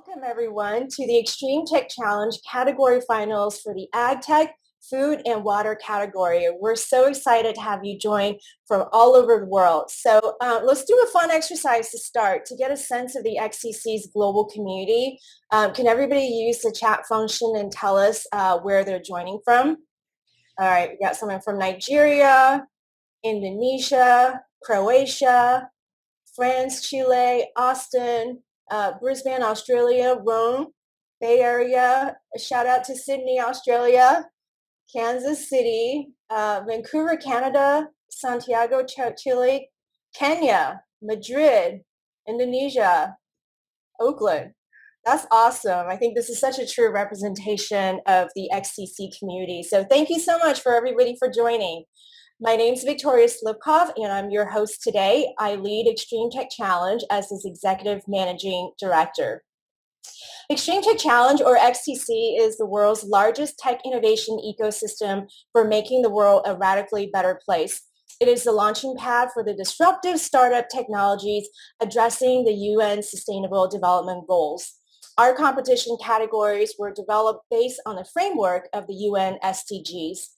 Welcome everyone to the Extreme Tech Challenge category finals for the AgTech, food and water category. We're so excited to have you join from all over the world. So let's do a fun exercise to start to get a sense of the XTC's global community. Can everybody use the chat function and tell us where they're joining from? All right, we got someone from Nigeria, Indonesia, Croatia, France, Chile, Austin, Brisbane, Australia, Rome, Bay Area. A shout out to Sydney, Australia, Kansas City, Vancouver, Canada, Santiago, Chile, Kenya, Madrid, Indonesia, Oakland. That's awesome. I think this is such a true representation of the XTC community. So thank you so much for everybody for joining. My name is Victoria Slipkov, and I'm your host today. I lead Extreme Tech Challenge as its Executive Managing Director. Extreme Tech Challenge, or XTC, is the world's largest tech innovation ecosystem for making the world a radically better place. It is the launching pad for the disruptive startup technologies addressing the UN Sustainable Development Goals. Our competition categories were developed based on the framework of the UN SDGs.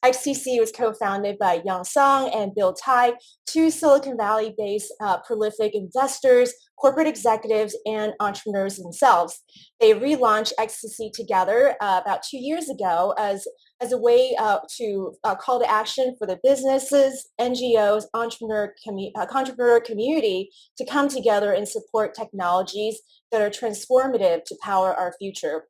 XTC was co-founded by Yang Song and Bill Tai, two Silicon Valley-based prolific investors, corporate executives, and entrepreneurs themselves. They relaunched XTC together about 2 years ago as a way to call to action for the businesses, NGOs, entrepreneur community to come together and support technologies that are transformative to power our future.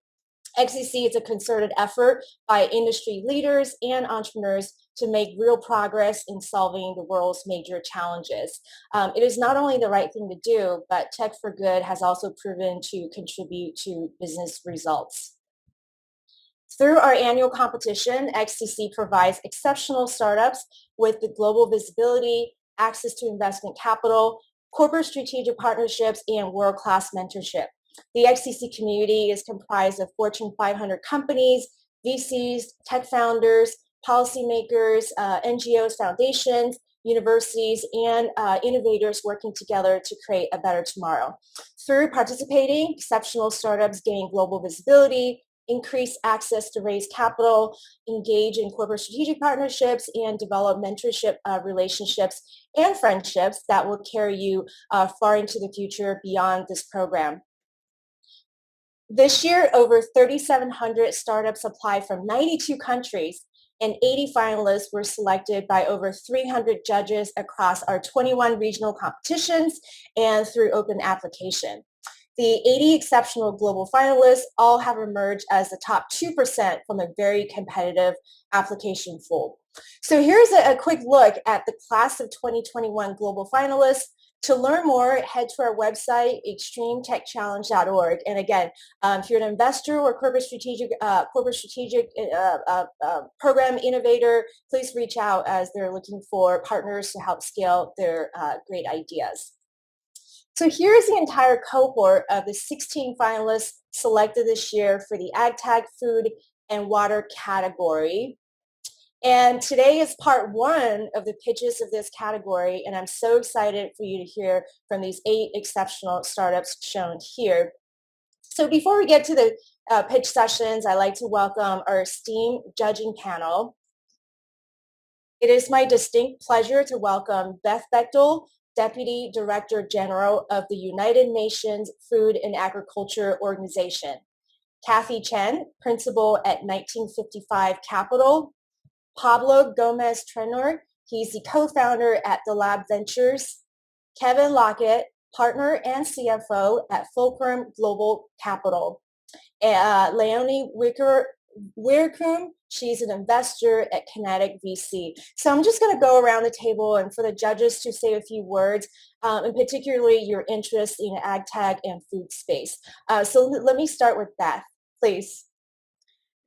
XTC is a concerted effort by industry leaders and entrepreneurs to make real progress in solving the world's major challenges. It is not only the right thing to do, but Tech for Good has also proven to contribute to business results. Through our annual competition, XTC provides exceptional startups with the global visibility, access to investment capital, corporate strategic partnerships, and world-class mentorship. The XTC community is comprised of Fortune 500 companies, VCs, tech founders, policymakers, NGOs, foundations, universities, and innovators working together to create a better tomorrow. Through participating, exceptional startups gain global visibility, increase access to raise capital, engage in corporate strategic partnerships, and develop mentorship relationships and friendships that will carry you far into the future beyond this program. This year, over 3,700 startups applied from 92 countries, and 80 finalists were selected by over 300 judges across our 21 regional competitions and through open application. The 80 exceptional global finalists all have emerged as the top 2% from a very competitive application pool. So here's a quick look at the class of 2021 global finalists. To learn more, head to our website, extremetechchallenge.org. And again, if you're an investor or corporate strategic program innovator, please reach out as they're looking for partners to help scale their great ideas. So here's the entire cohort of the 16 finalists selected this year for the AgTech, food, and water category. And today is part one of the pitches of this category, and I'm so excited for you to hear from these 8 exceptional startups shown here. So before we get to the pitch sessions, I'd like to welcome our esteemed judging panel. It is my distinct pleasure to welcome Beth Bechtel, Deputy Director General of the United Nations Food and Agriculture Organization, Kathy Chen, Principal at 1955 Capital, Pablo Gomez-Trenor, he's the co-founder at The Lab Ventures, Kevin Lockett, partner and CFO at Fulcrum Global Capital, Leonie Weerkum, she's an investor at Kinetic VC. So I'm just going to go around the table and for the judges to say a few words, and particularly your interest in AgTech and food space. So let me start with Beth, please.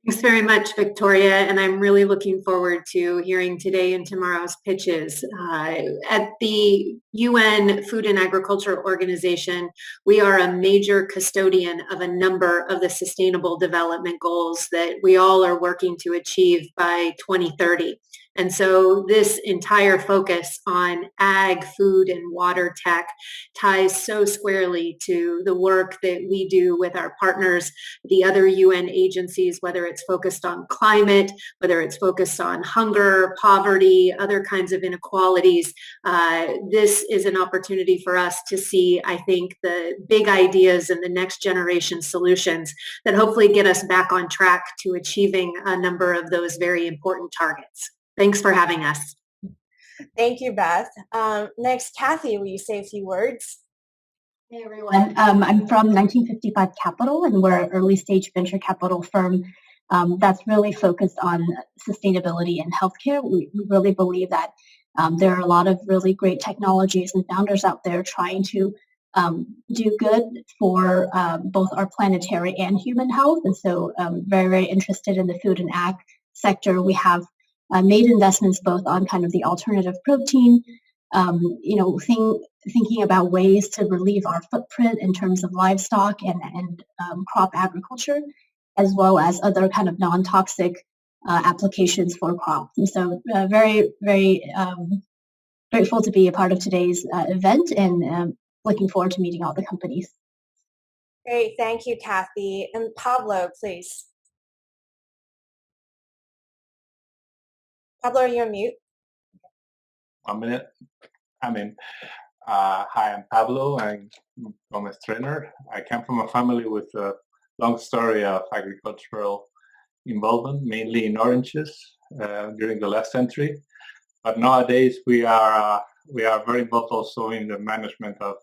Thanks very much, Victoria, and I'm really looking forward to hearing today and tomorrow's pitches. At the UN Food and Agriculture Organization, we are a major custodian of a number of the Sustainable Development Goals that we all are working to achieve by 2030. And so this entire focus on ag, food, and water tech ties so squarely to the work that we do with our partners, the other UN agencies, whether it's focused on climate, whether it's focused on hunger, poverty, other kinds of inequalities. This is an opportunity for us to see, I think, the big ideas and the next generation solutions that hopefully get us back on track to achieving a number of those very important targets. Thanks for having us. Thank you, Beth. Next, Kathy, will you say a few words? Hey everyone, I'm from 1955 Capital, and we're an early stage venture capital firm that's really focused on sustainability and healthcare. We really believe that there are a lot of really great technologies and founders out there trying to do good for both our planetary and human health. And so very, very interested in the food and ag sector. We have made investments both on kind of the alternative protein, thinking about ways to relieve our footprint in terms of livestock and crop agriculture, as well as other kind of non-toxic applications for crops. And so very, very grateful to be a part of today's event, and looking forward to meeting all the companies. Great, thank you, Kathy. And Pablo, please. Pablo, are you on mute? 1 minute. Hi, I'm Pablo. I'm a trainer. I come from a family with a long story of agricultural involvement, mainly in oranges during the last century. But nowadays we are very involved also in the management of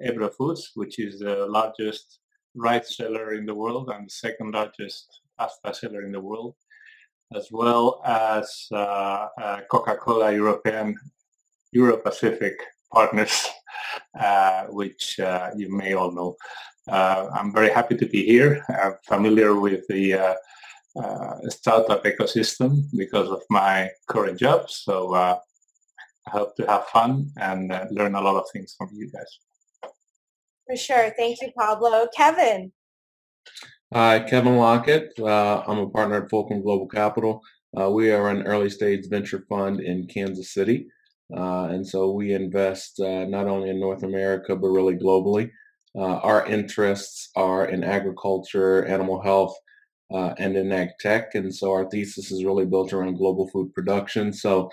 Ebro Foods, which is the largest rice seller in the world and the second largest pasta seller in the world, as well as Coca-Cola Euro-Pacific partners, which you may all know. I'm very happy to be here. I'm familiar with the startup ecosystem because of my current job, so I hope to have fun and learn a lot of things from you guys. For sure. Thank you, Pablo. Kevin. Hi, Kevin Lockett. I'm a partner at Fulcrum Global Capital. We are an early stage venture fund in Kansas City. And so we invest not only in North America, but really globally. Our interests are in agriculture, animal health, and in AgTech. And so our thesis is really built around global food production. So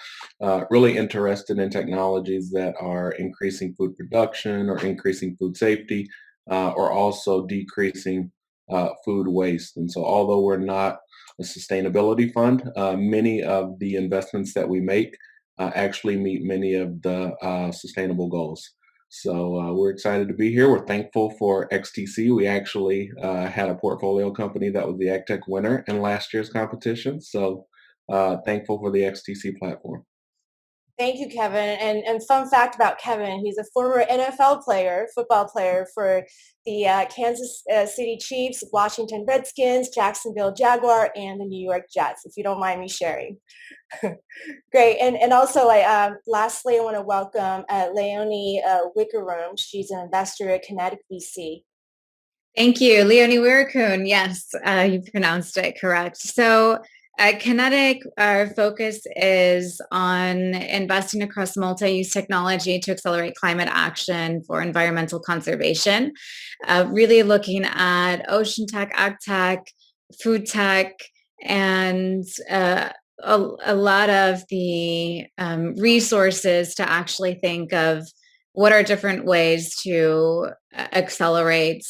really interested in technologies that are increasing food production or increasing food safety, or also decreasing food waste. And so although we're not a sustainability fund, many of the investments that we make actually meet many of the sustainable goals. So we're excited to be here. We're thankful for XTC. We actually had a portfolio company that was the AgTech winner in last year's competition. So thankful for the XTC platform. Thank you, Kevin. And fun fact about Kevin, he's a former NFL player, football player for the Kansas City Chiefs, Washington Redskins, Jacksonville Jaguar, and the New York Jets, if you don't mind me sharing. Great. And also, lastly, I want to welcome Leonie Wickeroom. She's an investor at Kinetic VC. Thank you, Leonie Wickeroom. Yes, you pronounced it correct. So at Kinetic, our focus is on investing across multi-use technology to accelerate climate action for environmental conservation, really looking at ocean tech, ag tech, food tech, and a lot of the resources to actually think of what are different ways to accelerate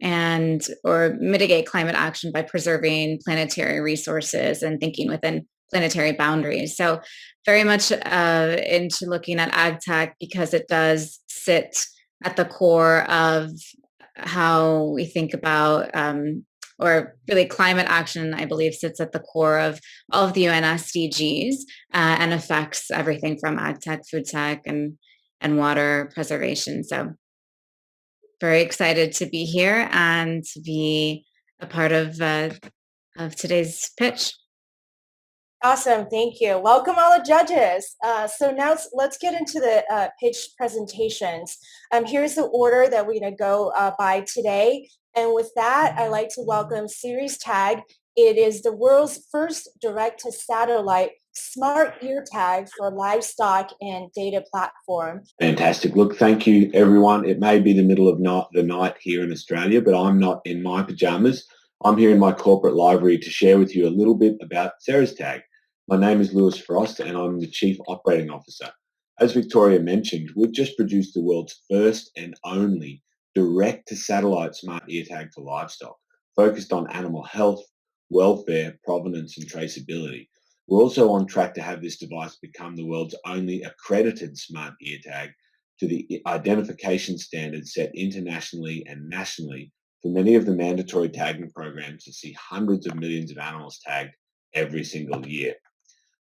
and or mitigate climate action by preserving planetary resources and thinking within planetary boundaries. So very much into looking at ag tech because it does sit at the core of how we think about or really climate action, I believe, sits at the core of all of the UN SDGs and affects everything from ag tech, food tech, and water preservation. So very excited to be here and to be a part of today's pitch. Awesome, thank you. Welcome all the judges. So now let's get into the pitch presentations. Here's the order that we're going to go by today. And with that, I'd like to welcome Series Tag It is the world's first direct-to-satellite smart ear tag for livestock and data platform. Fantastic. Look, thank you, everyone. It may be the middle of the night here in Australia, but I'm not in my pajamas. I'm here in my corporate library to share with you a little bit about CeresTag. My name is Lewis Frost, and I'm the Chief Operating Officer. As Victoria mentioned, we've just produced the world's first and only direct-to-satellite smart ear tag for livestock, focused on animal health, welfare, provenance, and traceability. We're also on track to have this device become the world's only accredited smart ear tag to the identification standards set internationally and nationally for many of the mandatory tagging programs that see hundreds of millions of animals tagged every single year.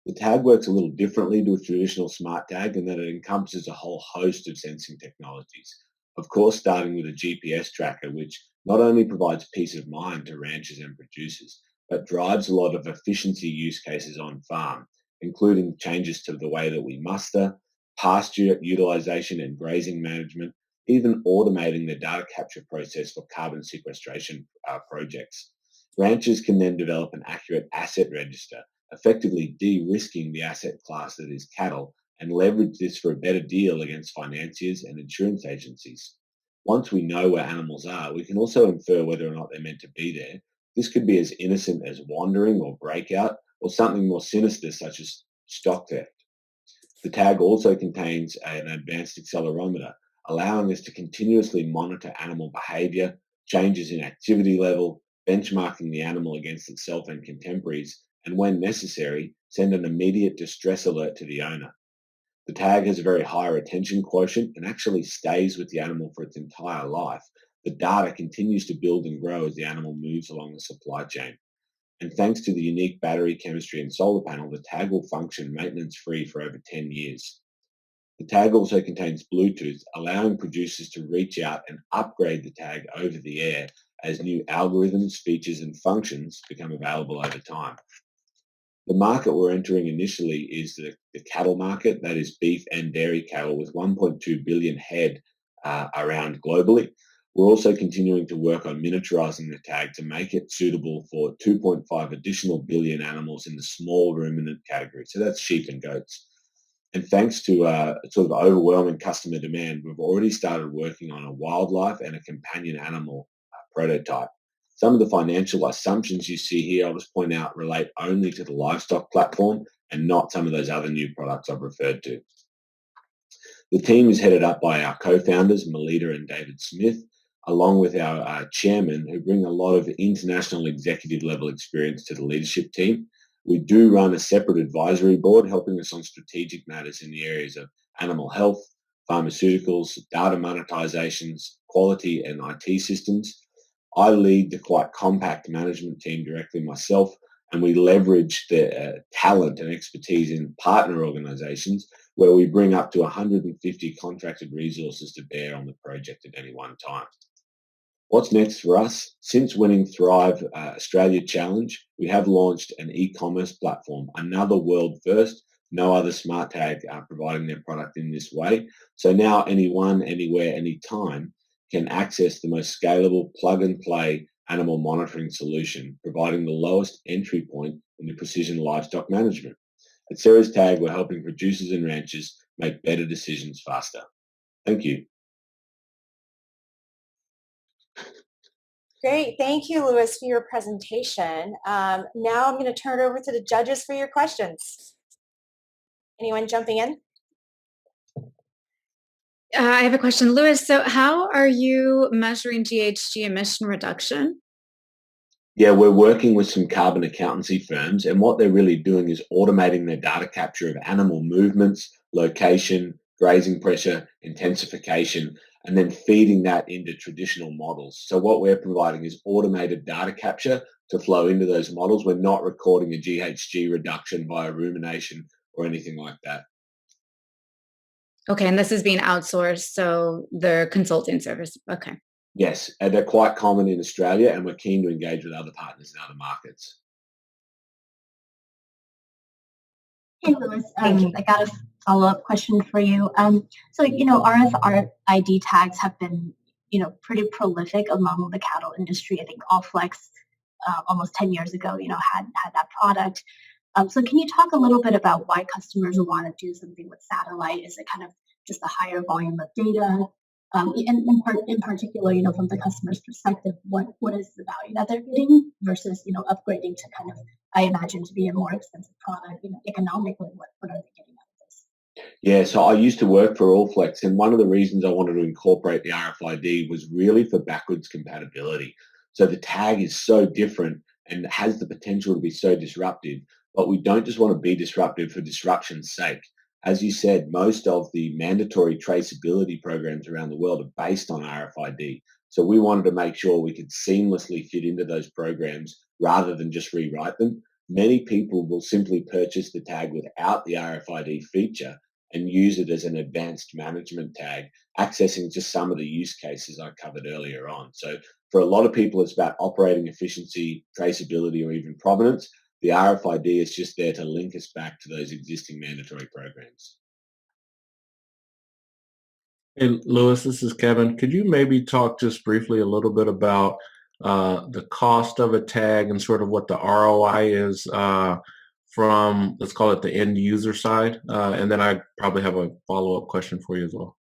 The tag works a little differently to a traditional smart tag in that it encompasses a whole host of sensing technologies. Of course, starting with a GPS tracker, which not only provides peace of mind to ranchers and producers, but drives a lot of efficiency use cases on farm, including changes to the way that we muster, pasture utilization and grazing management, even automating the data capture process for carbon sequestration projects. Ranchers can then develop an accurate asset register, effectively de-risking the asset class that is cattle, and leverage this for a better deal against financiers and insurance agencies. Once we know where animals are, we can also infer whether or not they're meant to be there. This could be as innocent as wandering or breakout, or something more sinister such as stock theft. The tag also contains an advanced accelerometer, allowing us to continuously monitor animal behavior, changes in activity level, benchmarking the animal against itself and contemporaries, and when necessary, send an immediate distress alert to the owner. The tag has a very high retention quotient and actually stays with the animal for its entire life. The data continues to build and grow as the animal moves along the supply chain. And thanks to the unique battery chemistry and solar panel, the tag will function maintenance-free for over 10 years. The tag also contains Bluetooth, allowing producers to reach out and upgrade the tag over the air as new algorithms, features, and functions become available over time. The market we're entering initially is the cattle market, that is beef and dairy cattle, with 1.2 billion head around globally. We're also continuing to work on miniaturizing the tag to make it suitable for 2.5 additional billion animals in the small ruminant category. So that's sheep and goats. And thanks to sort of overwhelming customer demand, we've already started working on a wildlife and a companion animal prototype. Some of the financial assumptions you see here, I'll just point out, relate only to the livestock platform and not some of those other new products I've referred to. The team is headed up by our co-founders, Melita and David Smith, along with our chairman, who bring a lot of international executive level experience to the leadership team. We do run a separate advisory board helping us on strategic matters in the areas of animal health, pharmaceuticals, data monetizations, quality and IT systems. I lead the quite compact management team directly myself, and we leverage the talent and expertise in partner organizations where we bring up to 150 contracted resources to bear on the project at any one time. What's next for us? Since winning Thrive Australia Challenge, we have launched an e-commerce platform, another world first. No other smart tag are providing their product in this way. So now anyone, anywhere, anytime can access the most scalable plug-and-play animal monitoring solution, providing the lowest entry point into precision livestock management. At CeresTag, we're helping producers and ranchers make better decisions faster. Thank you. Great. Thank you, Lewis, for your presentation. Now I'm going to turn it over to the judges for your questions. Anyone jumping in? I have a question, Lewis. So how are you measuring GHG emission reduction? Yeah, we're working with some carbon accountancy firms, and what they're really doing is automating their data capture of animal movements, location, grazing pressure, intensification, and then feeding that into traditional models. So what we're providing is automated data capture to flow into those models. We're not recording a GHG reduction via rumination or anything like that. Okay, and this is being outsourced, so the consulting service. Okay. Yes, and they're quite common in Australia, and we're keen to engage with other partners in other markets. Hey, Lewis, I got a follow-up question for you. So, RFID tags have been, pretty prolific among the cattle industry. I think Allflex almost 10 years ago, had that product. So can you talk a little bit about why customers want to do something with satellite? Is it kind of just a higher volume of data? And in particular, from the customer's perspective, what is the value that they're getting versus, upgrading to kind of, I imagine, to be a more expensive product, economically, what are they getting out of this? Yeah, so I used to work for Allflex, and one of the reasons I wanted to incorporate the RFID was really for backwards compatibility. So the tag is so different and has the potential to be so disruptive, but we don't just want to be disruptive for disruption's sake. As you said, most of the mandatory traceability programs around the world are based on RFID. So we wanted to make sure we could seamlessly fit into those programs rather than just rewrite them. Many people will simply purchase the tag without the RFID feature and use it as an advanced management tag, accessing just some of the use cases I covered earlier on. So for a lot of people, it's about operating efficiency, traceability, or even provenance. The RFID is just there to link us back to those existing mandatory programs. Hey, Lewis, this is Kevin. Could you maybe talk just briefly a little bit about the cost of a tag and sort of what the ROI is from, let's call it the end user side? And then I probably have a follow-up question for you as well.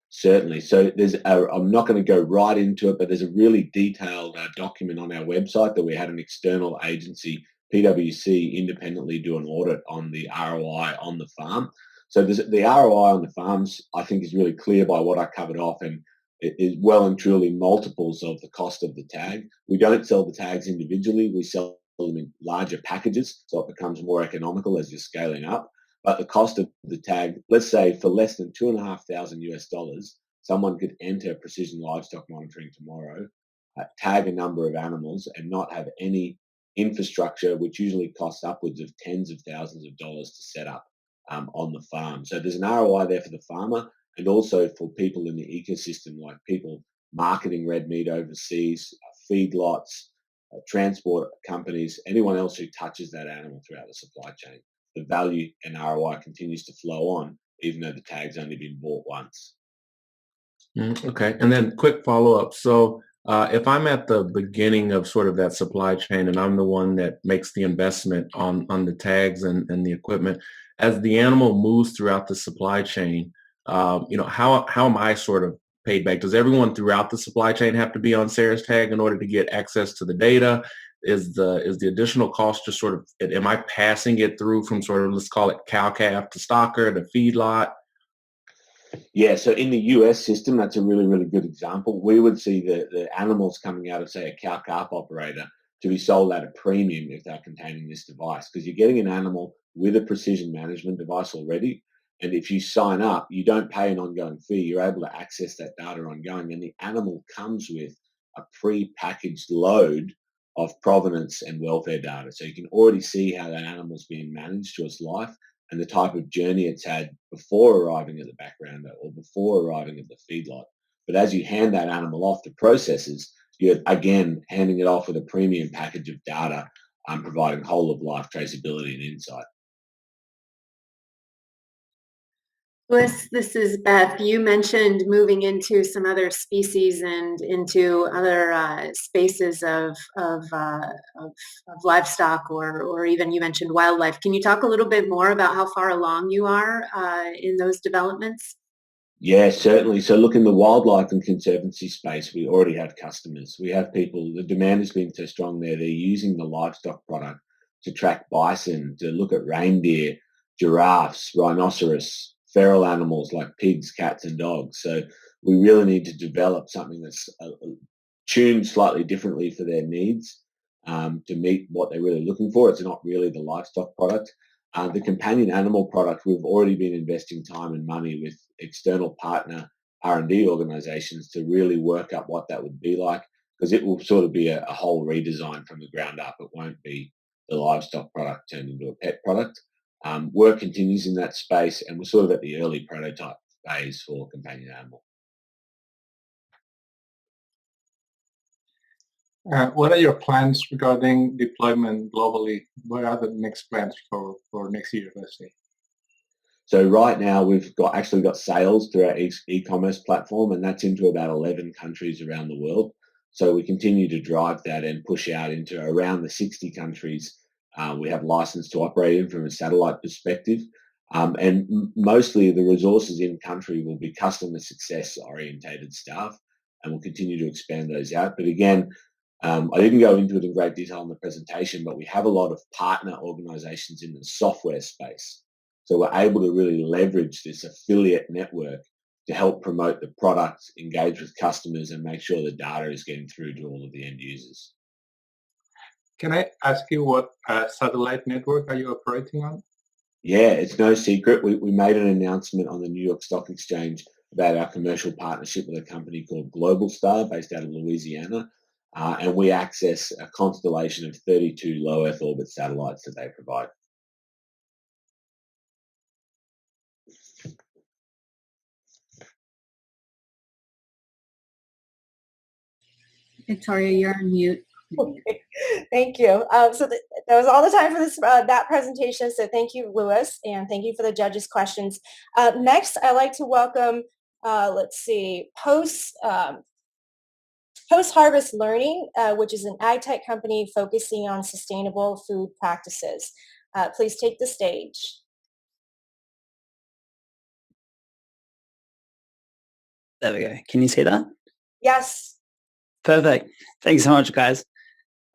Certainly. So I'm not going to go right into it, but there's a really detailed document on our website that we had an external agency, PwC, independently do an audit on the ROI on the farm. So the ROI on the farms, I think, is really clear by what I covered off, and it is well and truly multiples of the cost of the tag. We don't sell the tags individually. We sell them in larger packages, so it becomes more economical as you're scaling up. But the cost of the tag, let's say for less than $2,500 US, someone could enter precision livestock monitoring tomorrow, tag a number of animals, and not have any infrastructure, which usually costs upwards of tens of thousands of dollars to set up on the farm. So there's an ROI there for the farmer and also for people in the ecosystem, like people marketing red meat overseas, feedlots, transport companies, anyone else who touches that animal throughout the supply chain. The value and ROI continues to flow on, even though the tag's only been bought once. Okay, and then quick follow-up. So if I'm at the beginning of sort of that supply chain and I'm the one that makes the investment on the tags and the equipment, as the animal moves throughout the supply chain, how am I sort of paid back? Does everyone throughout the supply chain have to be on Ceres tag in order to get access to the data? Is the additional cost just sort of, am I passing it through from sort of, let's call it cow calf to stocker to feedlot? Yeah, so in the US system, that's a really, really good example. We would see the animals coming out of, say, a cow calf operator to be sold at a premium if they're containing this device, because you're getting an animal with a precision management device already. And if you sign up, you don't pay an ongoing fee. You're able to access that data ongoing. And the animal comes with a pre-packaged load of provenance and welfare data. So you can already see how that animal's being managed through its life and the type of journey it's had before arriving at the backgrounder or before arriving at the feedlot. But as you hand that animal off to processors, you're again handing it off with a premium package of data, providing whole of life traceability and insight. Louis, this is Beth. You mentioned moving into some other species and into other spaces of livestock, or even you mentioned wildlife. Can you talk a little bit more about how far along you are in those developments? Yeah, certainly. So look, in the wildlife and conservancy space, we already have customers. We have people, the demand has been so strong there, they're using the livestock product to track bison, to look at reindeer, giraffes, rhinoceros, feral animals like pigs, cats, and dogs. So we really need to develop something that's tuned slightly differently for their needs to meet what they're really looking for. It's not really the livestock product. The companion animal product, we've already been investing time and money with external partner R&D organizations to really work up what that would be like, because it will sort of be a whole redesign from the ground up. It won't be the livestock product turned into a pet product. Work continues in that space, and we're sort of at the early prototype phase for companion animal. What are your plans regarding deployment globally? What are the next plans for next year, let's say? So right now we've actually got sales through our e-commerce platform, and that's into about 11 countries around the world. So we continue to drive that and push out into around the 60 countries we have license to operate in from a satellite perspective. And mostly the resources in country will be customer success orientated staff, and we'll continue to expand those out. But again, I didn't go into it in great detail in the presentation, but we have a lot of partner organizations in the software space. So we're able to really leverage this affiliate network to help promote the product, engage with customers, and make sure the data is getting through to all of the end users. Can I ask you what satellite network are you operating on? Yeah, it's no secret. We made an announcement on the New York Stock Exchange about our commercial partnership with a company called Global Star based out of Louisiana. And we access a constellation of 32 low Earth orbit satellites that they provide. Victoria, you're on mute. Okay. Thank you. So that was all the time for this that presentation. So thank you, Louis, and thank you for the judges' questions. Next, I'd like to welcome, Post-Harvest Learning, which is an AgTech company focusing on sustainable food practices. Please take the stage. There we go. Can you see that? Yes. Perfect. Thanks so much, guys.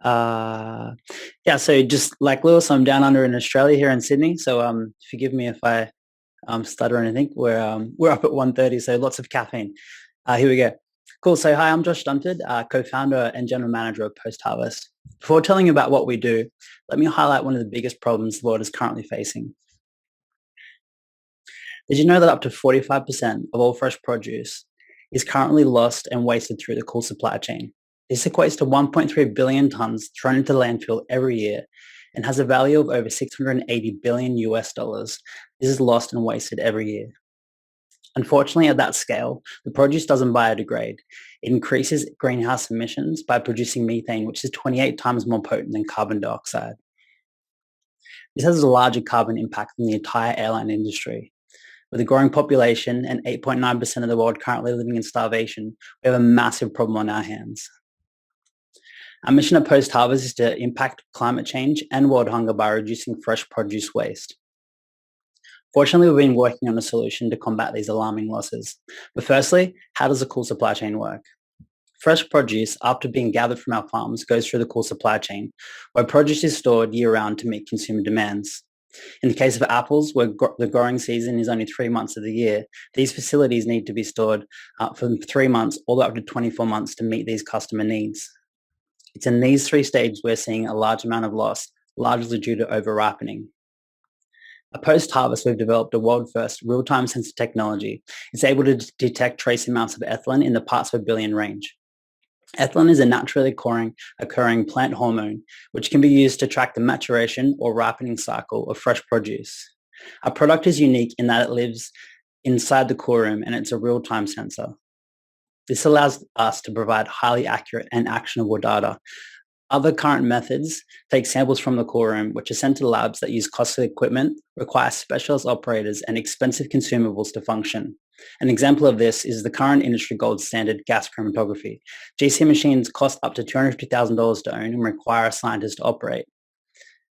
Yeah, so just like Lewis, I'm down under in Australia here in Sydney. So forgive me if I stutter or anything. We're up at 1:30, so lots of caffeine. Here we go. Cool. So hi, I'm Josh Stunted, co-founder and general manager of Post Harvest. Before telling you about what we do, let me highlight one of the biggest problems the world is currently facing. Did you know that up to 45% of all fresh produce is currently lost and wasted through the cool supply chain? This equates to 1.3 billion tons thrown into landfill every year and has a value of over $680 billion US. This is lost and wasted every year. Unfortunately, at that scale, the produce doesn't biodegrade. It increases greenhouse emissions by producing methane, which is 28 times more potent than carbon dioxide. This has a larger carbon impact than the entire airline industry. With a growing population and 8.9% of the world currently living in starvation, we have a massive problem on our hands. Our mission at Post Harvest is to impact climate change and world hunger by reducing fresh produce waste. Fortunately, we've been working on a solution to combat these alarming losses. But firstly, how does the cool supply chain work? Fresh produce, after being gathered from our farms, goes through the cool supply chain, where produce is stored year-round to meet consumer demands. In the case of apples, where the growing season is only 3 months of the year, these facilities need to be stored from 3 months all the way up to 24 months to meet these customer needs. It's in these 3 stages we're seeing a large amount of loss, largely due to over-ripening. At Post-Harvest, we've developed a world-first real-time sensor technology. It's able to detect trace amounts of ethylene in the parts per billion range. Ethylene is a naturally occurring plant hormone, which can be used to track the maturation or ripening cycle of fresh produce. Our product is unique in that it lives inside the cool room and it's a real-time sensor. This allows us to provide highly accurate and actionable data. Other current methods take samples from the cool room, which are sent to labs that use costly equipment, require specialist operators, and expensive consumables to function. An example of this is the current industry gold standard gas chromatography. GC machines cost up to $250,000 to own and require a scientist to operate.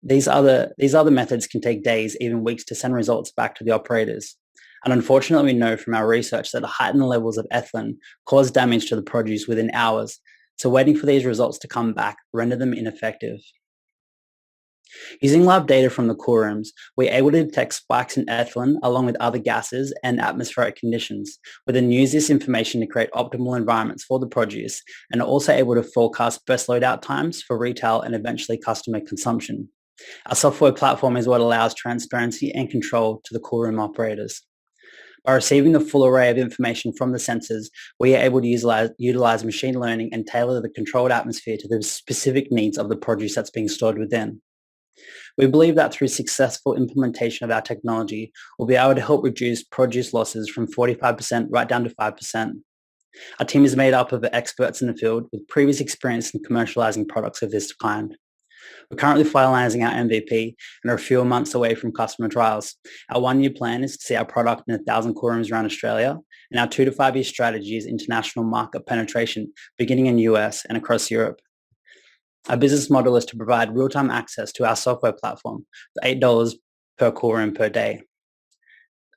These other methods can take days, even weeks, to send results back to the operators. And unfortunately, we know from our research that heightened levels of ethylene cause damage to the produce within hours. So waiting for these results to come back render them ineffective. Using live data from the cool rooms, we're able to detect spikes in ethylene along with other gases and atmospheric conditions. We then use this information to create optimal environments for the produce and are also able to forecast best loadout times for retail and eventually customer consumption. Our software platform is what allows transparency and control to the cool room operators. By receiving the full array of information from the sensors, we are able to utilize machine learning and tailor the controlled atmosphere to the specific needs of the produce that's being stored within. We believe that through successful implementation of our technology, we'll be able to help reduce produce losses from 45% right down to 5%. Our team is made up of experts in the field with previous experience in commercializing products of this kind. We're currently finalizing our MVP and are a few months away from customer trials. Our 1-year plan is to see our product in 1,000 cool rooms around Australia, and our 2 to 5 year strategy is international market penetration, beginning in US and across Europe. Our business model is to provide real-time access to our software platform for $8 per cool room per day.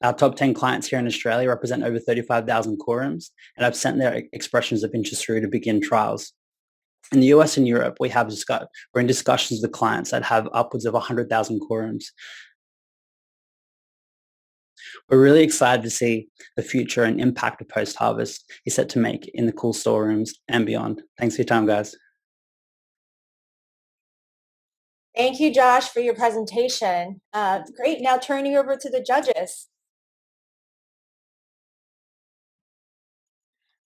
Our top 10 clients here in Australia represent over 35,000 cool rooms and have sent their expressions of interest through to begin trials. In the US and Europe, we're in discussions with clients that have upwards of 100,000 cool rooms. We're really excited to see the future and impact of post-harvest is set to make in the cool storerooms and beyond. Thanks for your time, guys. Thank you, Josh, for your presentation. Great. Now turning over to the judges.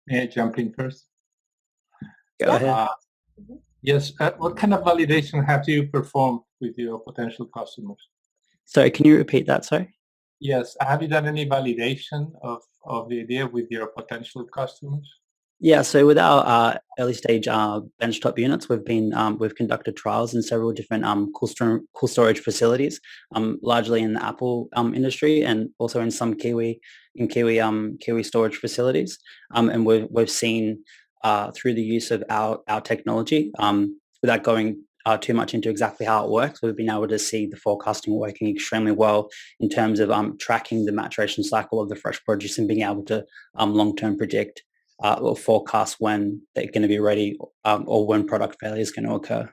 May I jump in first? Go ahead. Yes. What kind of validation have you performed with your potential customers? Sorry, can you repeat that? Sorry. Yes. Have you done any validation of the idea with your potential customers? Yeah, so with our early stage benchtop units, we've conducted trials in several different cool storage facilities, largely in the Apple industry and also in some Kiwi storage facilities. And we've seen through the use of our technology, without going too much into exactly how it works, we've been able to see the forecasting working extremely well in terms of tracking the maturation cycle of the fresh produce and being able to long-term predict or forecast when they're going to be ready or when product failure is going to occur.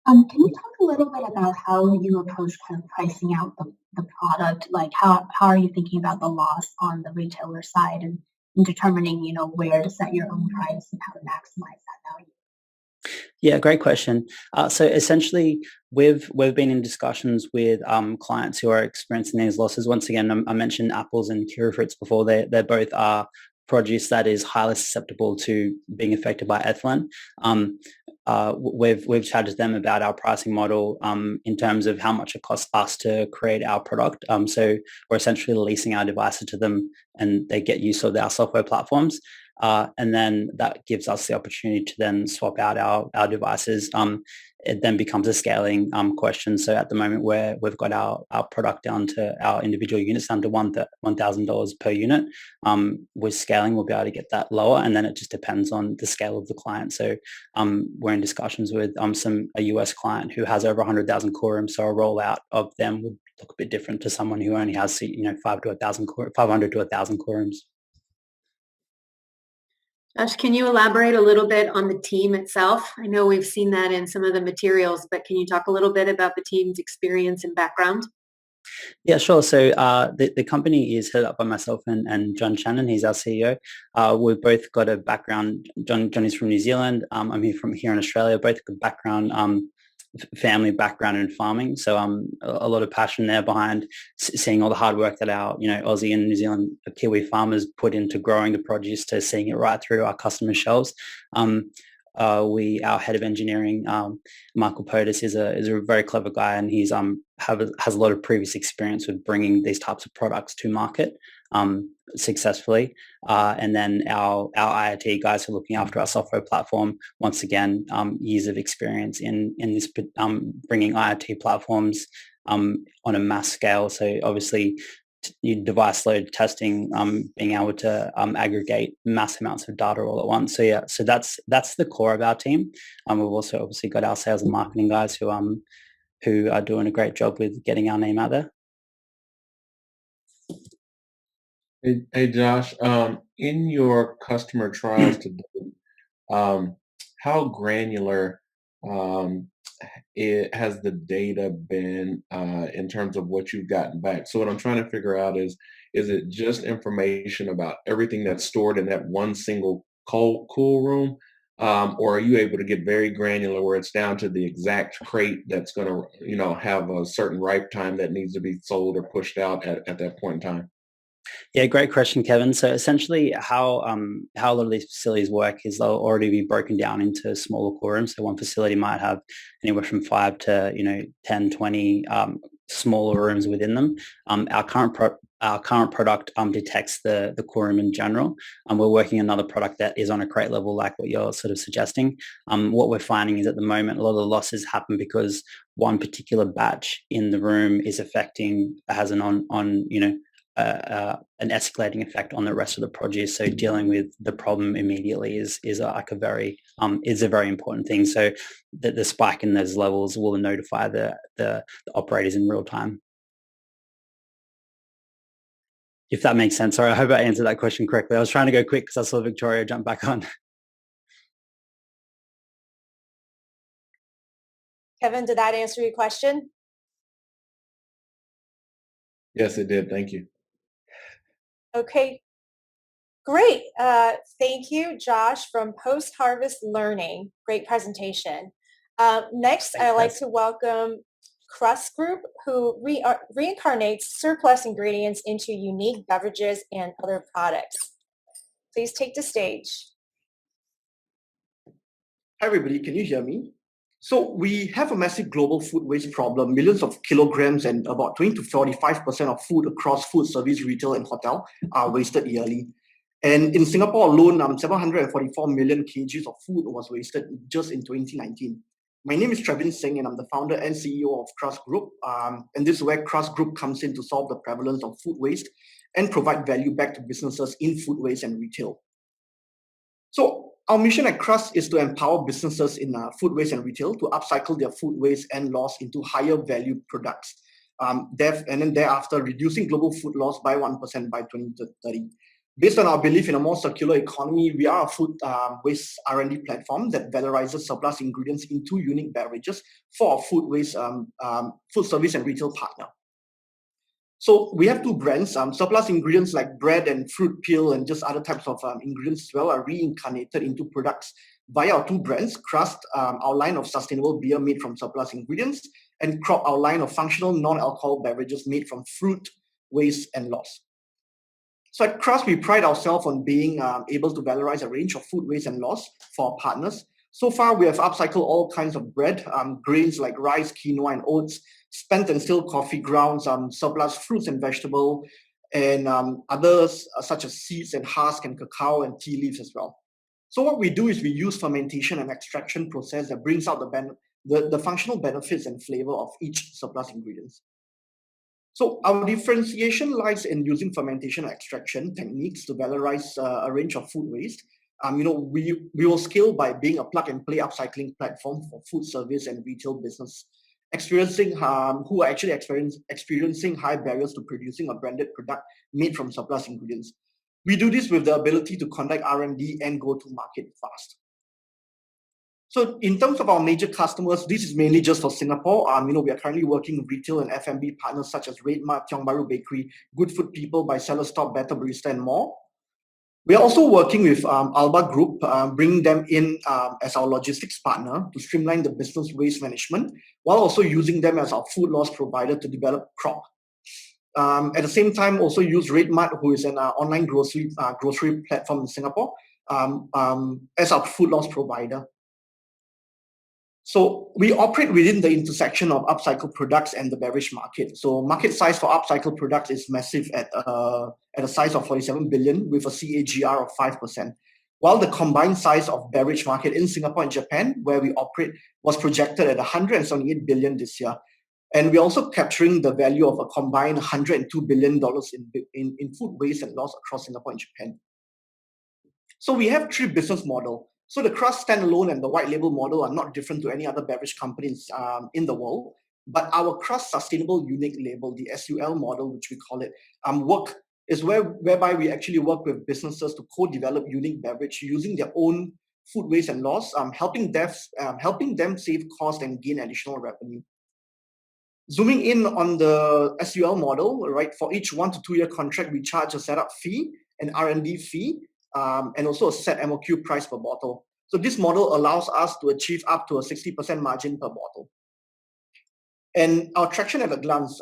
Can you talk a little bit about how you approach kind of pricing out the product? Like how are you thinking about the loss on the retailer side and determining, where to set your own price and how to maximize that value? Yeah, great question. So essentially, we've been in discussions with clients who are experiencing these losses. Once again, I mentioned apples and kiwi fruits before. They both are produce that is highly susceptible to being affected by ethylene. We've chatted to them about our pricing model in terms of how much it costs us to create our product. So we're essentially leasing our devices to them, and they get use of our software platforms. And then that gives us the opportunity to then swap out our devices. It then becomes a scaling question. So at the moment we've got our product down to our individual units down to $1,000 per unit. With scaling, we'll be able to get that lower, and then it just depends on the scale of the client. So we're in discussions with a US client who has over 100,000 cool rooms. So a rollout of them would look a bit different to someone who only has 500 to 1,000 cool rooms. Josh, can you elaborate a little bit on the team itself? I know we've seen that in some of the materials, but can you talk a little bit about the team's experience and background? Yeah, sure. So the company is headed up by myself and John Shannon. He's our CEO. We've both got a background. John is from New Zealand. I'm here in Australia. Both got background, family background in farming. So a lot of passion there behind seeing all the hard work that our Aussie and New Zealand Kiwi farmers put into growing the produce to seeing it right through our customer shelves. Our head of engineering, Michael Potus, is a very clever guy, and he's has a lot of previous experience with bringing these types of products to market successfully. And then our IoT guys who are looking after our software platform, once again, years of experience in this bringing IoT platforms on a mass scale. So obviously, device load testing, being able to aggregate mass amounts of data all at once. So that's the core of our team. We've also obviously got our sales and marketing guys who are doing a great job with getting our name out there. Hey Josh, in your customer trials today, how granular has the data been in terms of what you've gotten back? So what I'm trying to figure out is it just information about everything that's stored in that one single cool room? Or are you able to get very granular where it's down to the exact crate that's going to, have a certain ripe time that needs to be sold or pushed out at that point in time? Yeah, great question, Kevin. So essentially how a lot of these facilities work is they'll already be broken down into smaller core rooms. So one facility might have anywhere from 5 to 10, 20 smaller rooms within them. Our our current product detects the quorum in general. We're working on another product that is on a crate level, like what you're sort of suggesting. What we're finding is at the moment, a lot of the losses happen because one particular batch in the room has an escalating effect on the rest of the produce. So dealing with the problem immediately is a very important thing. So that the spike in those levels will notify the operators in real time. If that makes sense. Sorry, I hope I answered that question correctly. I was trying to go quick because I saw Victoria jump back on. Kevin, did that answer your question? Yes, it did. Thank you. Okay, great. Thank you, Josh from Post-Harvest Learning. Great presentation. Next, I'd like to welcome Crust Group, who reincarnates surplus ingredients into unique beverages and other products. Please take the stage. Hi everybody, can you hear me? So we have a massive global food waste problem. Millions of kilograms and about 20 to 45% of food across food service, retail and hotel are wasted yearly. And in Singapore alone, 744 million kgs of food was wasted just in 2019. My name is Trevin Singh and I'm the founder and CEO of Crust Group. And this is where Crust Group comes in to solve the prevalence of food waste and provide value back to businesses in food waste and retail. So our mission at Crust is to empower businesses in food waste and retail to upcycle their food waste and loss into higher value products. And then thereafter, reducing global food loss by 1% by 2030. Based on our belief in a more circular economy, we are a food waste R&D platform that valorizes surplus ingredients into unique beverages for our food waste, food service and retail partner. So we have two brands. Surplus ingredients like bread and fruit peel and just other types of ingredients as well are reincarnated into products via our two brands, Crust, our line of sustainable beer made from surplus ingredients, and Crop, our line of functional non-alcohol beverages made from fruit, waste, and loss. So at Crust, we pride ourselves on being able to valorize a range of food waste and loss for our partners. So far, we have upcycled all kinds of bread, grains like rice, quinoa, and oats, spent and still coffee grounds, surplus fruits and vegetables, and others such as seeds and husk and cacao and tea leaves as well. So what we do is we use fermentation and extraction process that brings out the functional benefits and flavor of each surplus ingredients. So our differentiation lies in using fermentation and extraction techniques to valorize a range of food waste. We will scale by being a plug-and-play upcycling platform for food service and retail business, who are actually experiencing high barriers to producing a branded product made from surplus ingredients. We do this with the ability to conduct R&D and go to market fast. So in terms of our major customers, this is mainly just for Singapore. We are currently working with retail and F&B partners such as RedMart, Tiong Bahru Bakery, Good Food People, By Seller Stop, Better Barista, and more. We are also working with Alba Group, bringing them in as our logistics partner to streamline the business waste management, while also using them as our food loss provider to develop Crop. At the same time, also use RedMart, who is an online grocery platform in Singapore, as our food loss provider. So we operate within the intersection of upcycled products and the beverage market. So market size for upcycled products is massive at a size of 47 billion with a CAGR of 5%. While the combined size of beverage market in Singapore and Japan, where we operate, was projected at 178 billion this year. And we're also capturing the value of a combined $102 billion in food waste and loss across Singapore and Japan. So we have three business models. So the Crust standalone and the white label model are not different to any other beverage companies in the world, but our Crust Sustainable Unique Label, the SUL model, which we call it, whereby we actually work with businesses to co-develop unique beverage using their own food waste and loss, helping them save cost and gain additional revenue. Zooming in on the SUL model, right, for each 1 to 2 year contract, we charge a setup fee, an R&D fee, and also a set MOQ price per bottle. So this model allows us to achieve up to a 60% margin per bottle. And our traction at a glance,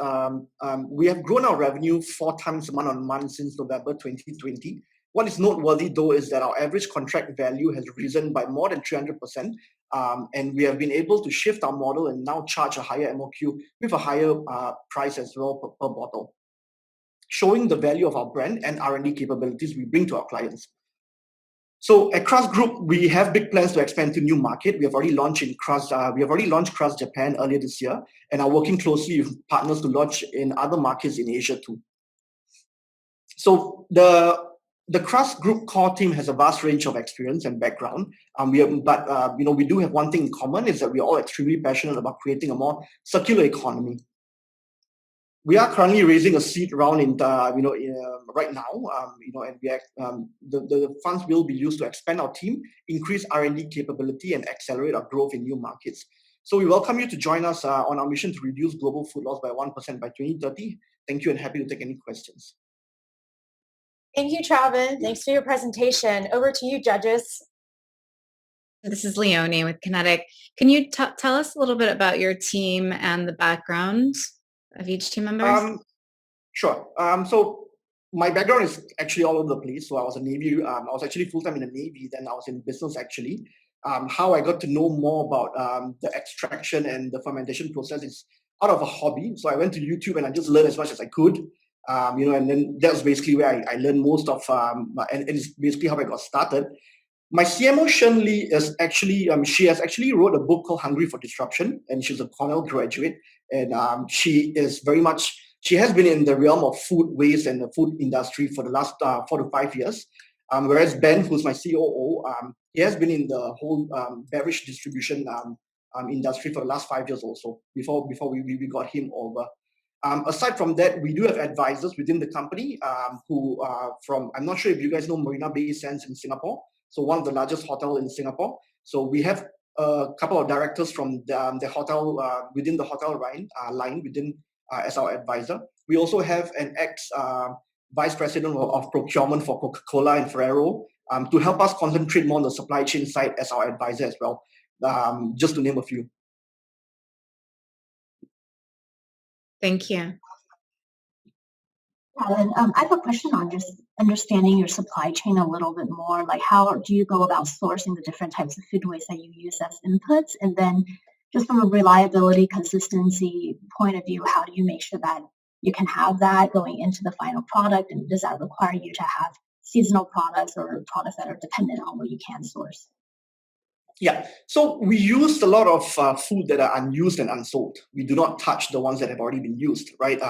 we have grown our revenue 4 times month-on-month since November 2020. What is noteworthy though is that our average contract value has risen by more than 300%, and we have been able to shift our model and now charge a higher MOQ with a higher price as well per bottle. showing the value of our brand and R&D capabilities we bring to our clients. So at Crust Group, we have big plans to expand to new market. We have already launched Crust Japan earlier this year, and are working closely with partners to launch in other markets in Asia too. So the Crust Group core team has a vast range of experience and background. We do have one thing in common, is that we are all extremely passionate about creating a more circular economy. We are currently raising a seed round right now, and the funds will be used to expand our team, increase R&D capability, and accelerate our growth in new markets. So we welcome you to join us on our mission to reduce global food loss by 1% by 2030. Thank you, and happy to take any questions. Thank you, Travin. Thanks for your presentation. Over to you, judges. This is Leonie with Kinetic. Can you tell us a little bit about your team and the background of each team member? Sure. So my background is actually all over the place. So I was I was actually full-time in the Navy, then I was in business actually. How I got to know more about the extraction and the fermentation process is out of a hobby. So I went to YouTube and I just learned as much as I could. And then that was basically where I learned most of, and it's basically how I got started. My CMO, Shen Li, is actually, she has actually wrote a book called Hungry for Disruption, and she's a Cornell graduate. And she has been in the realm of food waste and the food industry for the last 4 to 5 years. Whereas Ben, who's my COO, he has been in the whole beverage distribution industry for the last 5 years also, before we got him over. Aside from that, we do have advisors within the company who are from, I'm not sure if you guys know Marina Bay Sands in Singapore. So one of the largest hotel in Singapore. So we have a couple of directors from the hotel, within the hotel line within as our advisor. We also have an ex-vice president of procurement for Coca-Cola and Ferrero to help us concentrate more on the supply chain side as our advisor as well, just to name a few. Thank you. And I have a question on just understanding your supply chain a little bit more. Like, how do you go about sourcing the different types of food waste that you use as inputs? And then just from a reliability, consistency point of view, how do you make sure that you can have that going into the final product? And does that require you to have seasonal products or products that are dependent on what you can source? Yeah, so we use a lot of food that are unused and unsold. We do not touch the ones that have already been used, right?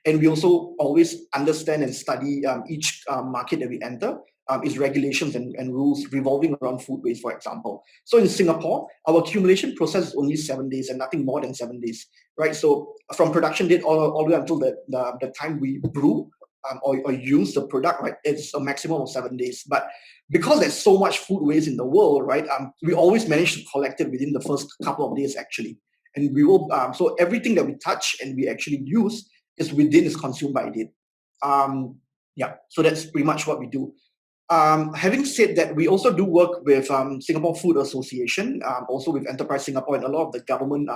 And we also always understand and study each market that we enter, its regulations and rules revolving around food waste, for example. So in Singapore, our accumulation process is only 7 days and nothing more than 7 days, right? So from production date all the way until the time we brew or use the product, right, it's a maximum of 7 days. But because there's so much food waste in the world, right, we always manage to collect it within the first couple of days actually. And we will, so everything that we touch and we actually use is consumed by date. Yeah, so that's pretty much what we do. Having said that, we also do work with Singapore Food Association, also with Enterprise Singapore and a lot of the government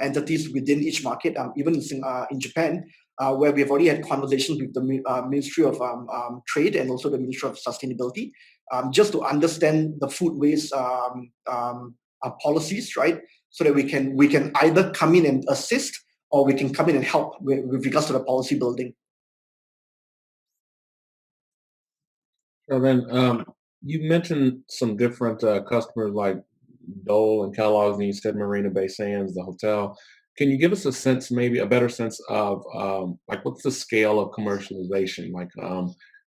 entities within each market, even in Japan, where we've already had conversations with the Ministry of Trade and also the Ministry of Sustainability, just to understand the food waste policies, right? So that we can either come in and assist, or we can come in and help with regards to the policy building. So then you mentioned some different customers like Dole and Kellogg's, and you said Marina Bay Sands, the hotel. Can you give us a sense, maybe a better sense of like what's the scale of commercialization? Like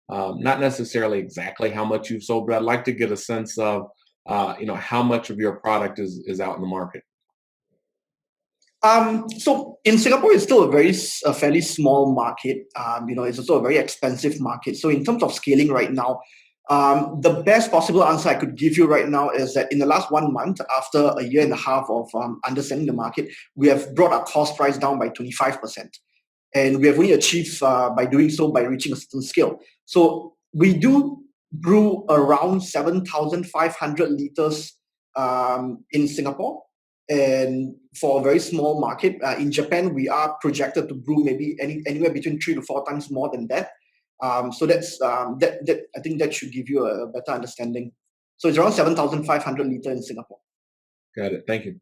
not necessarily exactly how much you've sold, but I'd like to get a sense of how much of your product is out in the market. So in Singapore, it's still a fairly small market. It's also a very expensive market. So in terms of scaling right now, the best possible answer I could give you right now is that in the last 1 month, after a year and a half of understanding the market, we have brought our cost price down by 25%. And we have only achieved by doing so by reaching a certain scale. So we do brew around 7,500 liters in Singapore. And for a very small market, in Japan, we are projected to brew maybe anywhere between 3 to 4 times more than that. So that's that. I think that should give you a better understanding. So it's around 7,500 liters in Singapore. Got it. Thank you.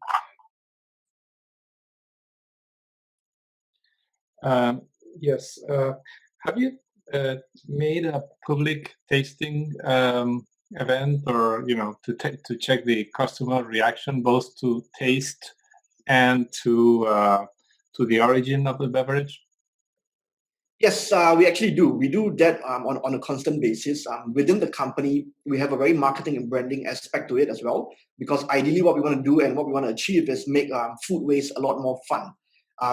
Yes. Have you made a public tasting event, or to check the customer reaction, both to taste and to the origin of the beverage? Yes, we actually do. We do that on a constant basis. Within the company, we have a very marketing and branding aspect to it as well, because ideally what we want to do and what we want to achieve is make food waste a lot more fun.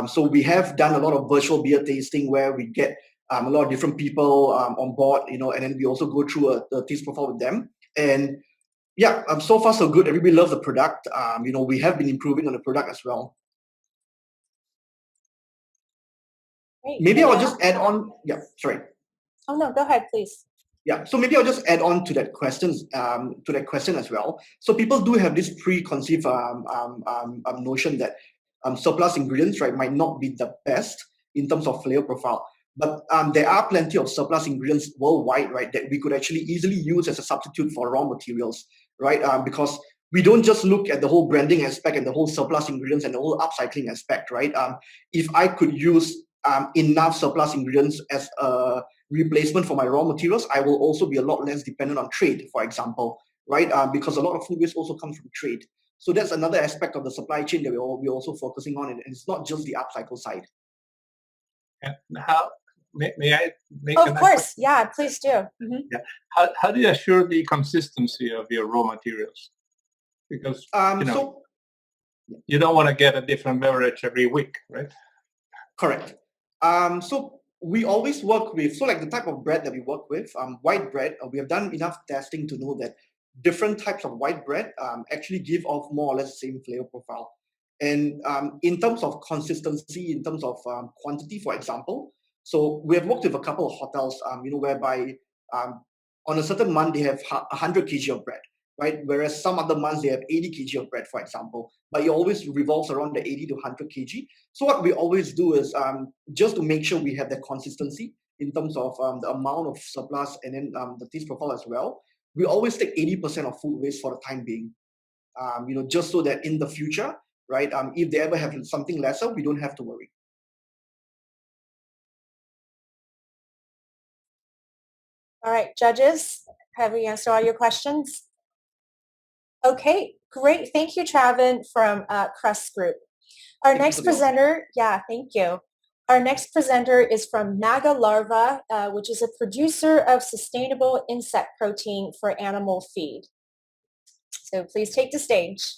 So we have done a lot of virtual beer tasting where we get a lot of different people on board, and then we also go through a taste profile with them. And yeah, so far so good. Everybody loves the product. We have been improving on the product as well. Great. Maybe I'll just add on. Yeah, sorry. Oh no, go ahead, please. Yeah, so maybe I'll just add on to that question as well. So people do have this preconceived notion that surplus ingredients, right, might not be the best in terms of flavor profile. But there are plenty of surplus ingredients worldwide, right, that we could actually easily use as a substitute for raw materials, right? Because we don't just look at the whole branding aspect and the whole surplus ingredients and the whole upcycling aspect, right? If I could use enough surplus ingredients as a replacement for my raw materials, I will also be a lot less dependent on trade, for example, right? Because a lot of food waste also comes from trade. So that's another aspect of the supply chain that we're also focusing on, and it's not just the upcycle side. And how may I make? Of course, yeah, please do. Mm-hmm. Yeah. How do you assure the consistency of your raw materials? Because you don't want to get a different beverage every week, right? Correct. So we always work with, like the type of bread that we work with, white bread, we have done enough testing to know that different types of white bread actually give off more or less the same flavor profile. And in terms of consistency, in terms of quantity, for example, so we have worked with a couple of hotels, whereby on a certain month they have 100 kg of bread, right? Whereas some other months they have 80 kg of bread, for example. But it always revolves around the 80 to 100 kg. So what we always do is just to make sure we have that consistency in terms of the amount of surplus and then the taste profile as well. We always take 80% of food waste for the time being, just so that in the future, right, if they ever have something lesser, we don't have to worry. All right, judges, have we answered all your questions? Okay, great. Thank you, Travin from Crust Group. Our next presenter, thank you. Our next presenter is from Magularva, which is a producer of sustainable insect protein for animal feed. So please take the stage.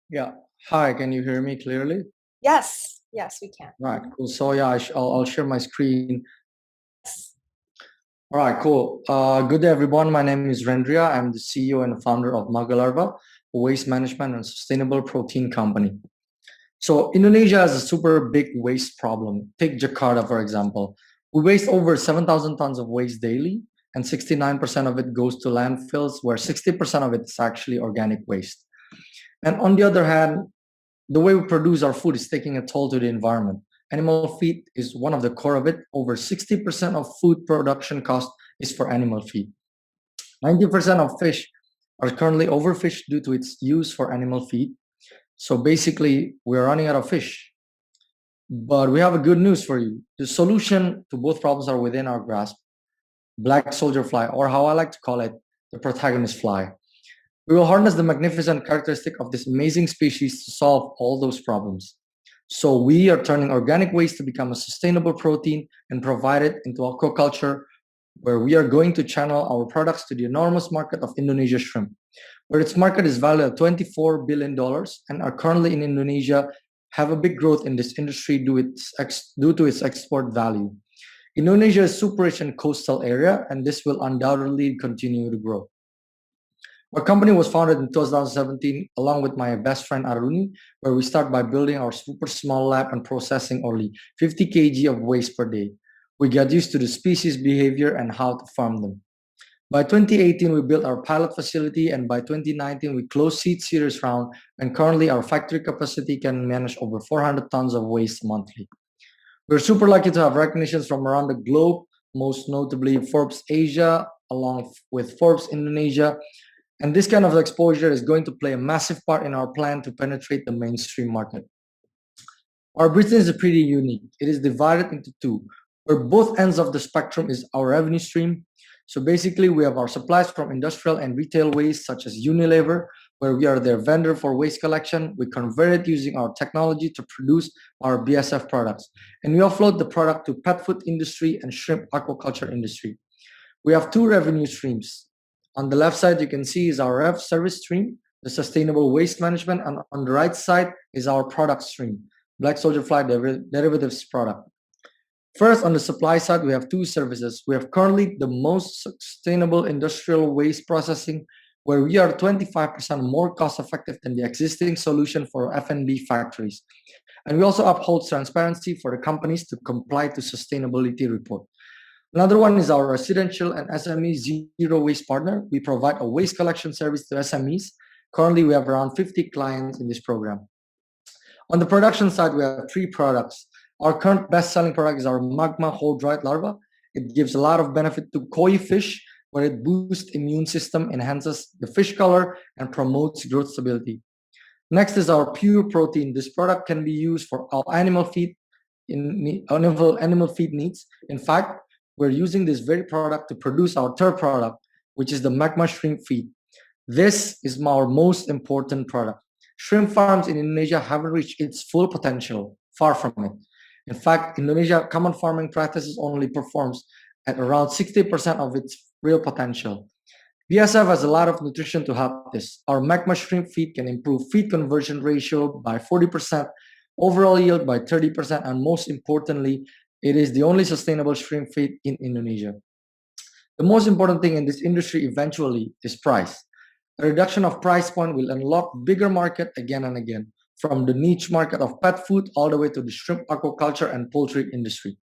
Yeah. Hi, can you hear me clearly? Yes, we can. Right, cool. So yeah, I'll share my screen. Yes. All right, cool. Good day, everyone. My name is Rendria. I'm the CEO and founder of Magularva, a waste management and sustainable protein company. So Indonesia has a super big waste problem. Take Jakarta, for example. We waste over 7,000 tons of waste daily, and 69% of it goes to landfills, where 60% of it is actually organic waste. And on the other hand, the way we produce our food is taking a toll to the environment. Animal feed is one of the core of it. Over 60% of food production cost is for animal feed. 90% of fish are currently overfished due to its use for animal feed. So basically, we're running out of fish. But we have a good news for you. The solution to both problems are within our grasp. Black soldier fly, or how I like to call it, the protagonist fly. We will harness the magnificent characteristic of this amazing species to solve all those problems. So we are turning organic waste to become a sustainable protein and provide it into aquaculture, where we are going to channel our products to the enormous market of Indonesia shrimp, where its market is valued at $24 billion and are currently in Indonesia, have a big growth in this industry due to its export value. Indonesia is super rich in coastal area, and this will undoubtedly continue to grow. Our company was founded in 2017 along with my best friend Aruni, where we start by building our super small lab and processing only 50 kg of waste per day. We got used to the species behavior and how to farm them. By 2018, we built our pilot facility, and by 2019, we closed seed series round, and currently our factory capacity can manage over 400 tons of waste monthly. We're super lucky to have recognitions from around the globe, most notably Forbes Asia, along with Forbes Indonesia. And this kind of exposure is going to play a massive part in our plan to penetrate the mainstream market. Our business is pretty unique. It is divided into two. where both ends of the spectrum is our revenue stream. So basically, we have our supplies from industrial and retail waste, such as Unilever, where we are their vendor for waste collection. We convert it using our technology to produce our BSF products. And we offload the product to pet food industry and shrimp aquaculture industry. We have two revenue streams. On the left side, you can see is our rev service stream, the sustainable waste management, and on the right side is our product stream, Black Soldier Fly derivatives product. First, on the supply side, we have two services. We have currently the most sustainable industrial waste processing, where we are 25% more cost effective than the existing solution for F&B factories. And we also uphold transparency for the companies to comply to sustainability report. Another one is our residential and SME zero waste partner. We provide a waste collection service to SMEs. Currently, we have around 50 clients in this program. On the production side, we have three products. Our current best-selling product is our Magma whole dried larva. It gives a lot of benefit to koi fish, where it boosts immune system, enhances the fish color, and promotes growth stability. Next is our pure protein. This product can be used for our animal feed needs. In fact, we're using this very product to produce our third product, which is the Magma shrimp feed. This is our most important product. Shrimp farms in Indonesia haven't reached its full potential, far from it. In fact, Indonesia common farming practices only performs at around 60% of its real potential. BSF has a lot of nutrition to help this. Our Magma shrimp feed can improve feed conversion ratio by 40%, overall yield by 30%, and most importantly, it is the only sustainable shrimp feed in Indonesia. The most important thing in this industry eventually is price. A reduction of price point will unlock bigger market again and again, from the niche market of pet food all the way to the shrimp aquaculture and poultry industry.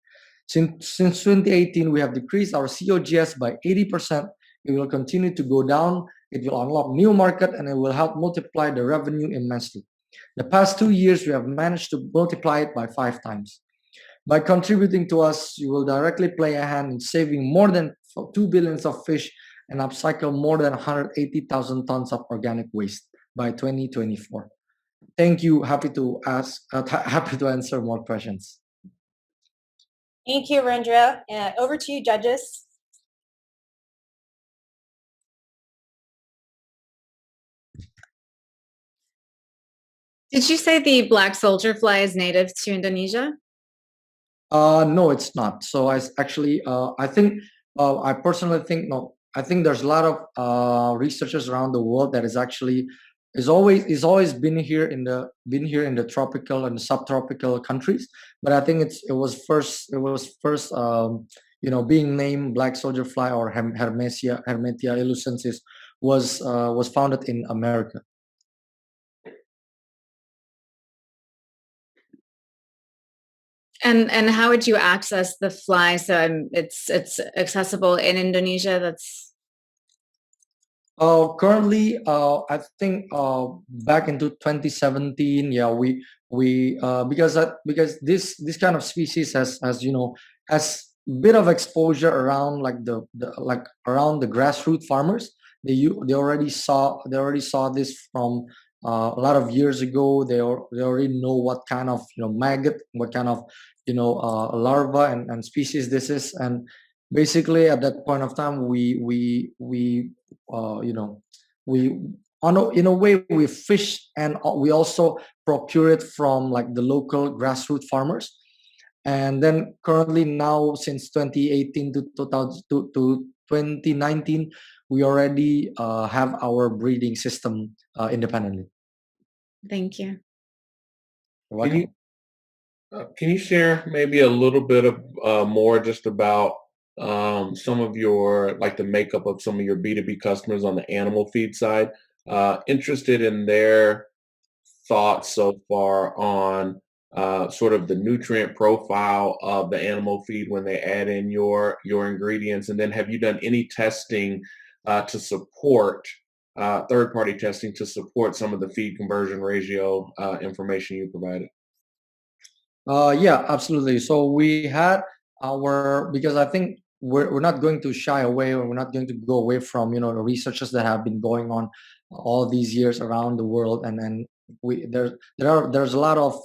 Since 2018, we have decreased our COGS by 80%. It will continue to go down. It will unlock new market and it will help multiply the revenue immensely. The past 2 years, we have managed to multiply it by 5 times. By contributing to us, you will directly play a hand in saving more than 2 billion of fish and upcycle more than 180,000 tons of organic waste by 2024. Thank you. Happy to answer more questions. Thank you, Rendra. Over to you, judges. Did you say the black soldier fly is native to Indonesia? No, it's not. So I personally think no. I think there's a lot of researchers around the world that is always been here in the tropical and subtropical countries. But I think it was first being named black soldier fly or Hermetia illucensis was founded in America. And how would you access the fly? So it's accessible in Indonesia. That's currently I think back into 2017. Yeah, we because this kind of species has a bit of exposure around around the grassroots farmers. They already saw this from a lot of years ago. They already know what kind of maggot, what kind of larva and species this is, and basically at that point of time in a way we fish, and we also procure it from the local grassroots farmers. And then currently now, since 2018 to 2019, we already have our breeding system independently. Thank you. Can you share maybe a little bit of more just about some of your, the makeup of some of your B2B customers on the animal feed side? Interested in their thoughts so far on sort of the nutrient profile of the animal feed when they add in your ingredients, and then have you done any testing to support third-party testing to support some of the feed conversion ratio information you provided? Yeah, absolutely. So we had because I think we're not going to shy away, or we're not going to go away from the researches that have been going on all these years around the world, and there's a lot of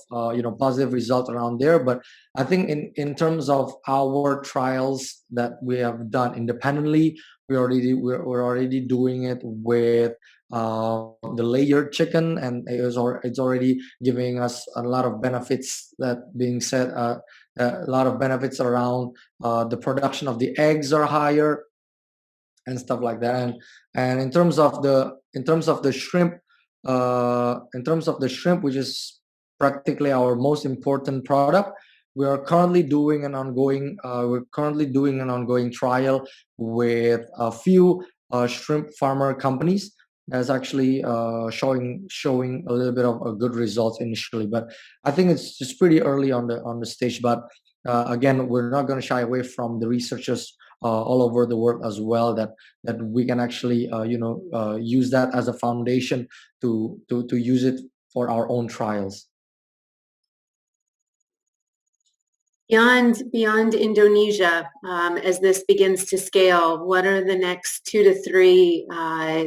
positive results around there. But I think in terms of our trials that we have done independently, we're already doing it with the layered chicken, and it's already giving us a lot of benefits. That being said, a lot of benefits around the production of the eggs are higher and stuff like that. And in terms of the shrimp, which is practically our most important product, we're currently doing an ongoing trial with a few shrimp farmer companies that's actually showing a little bit of good results initially. But I think it's just pretty early on the stage. But again, we're not going to shy away from the researchers all over the world as well, that we can actually use that as a foundation to use it for our own trials. Beyond Indonesia, as this begins to scale, what are the next 2 to 3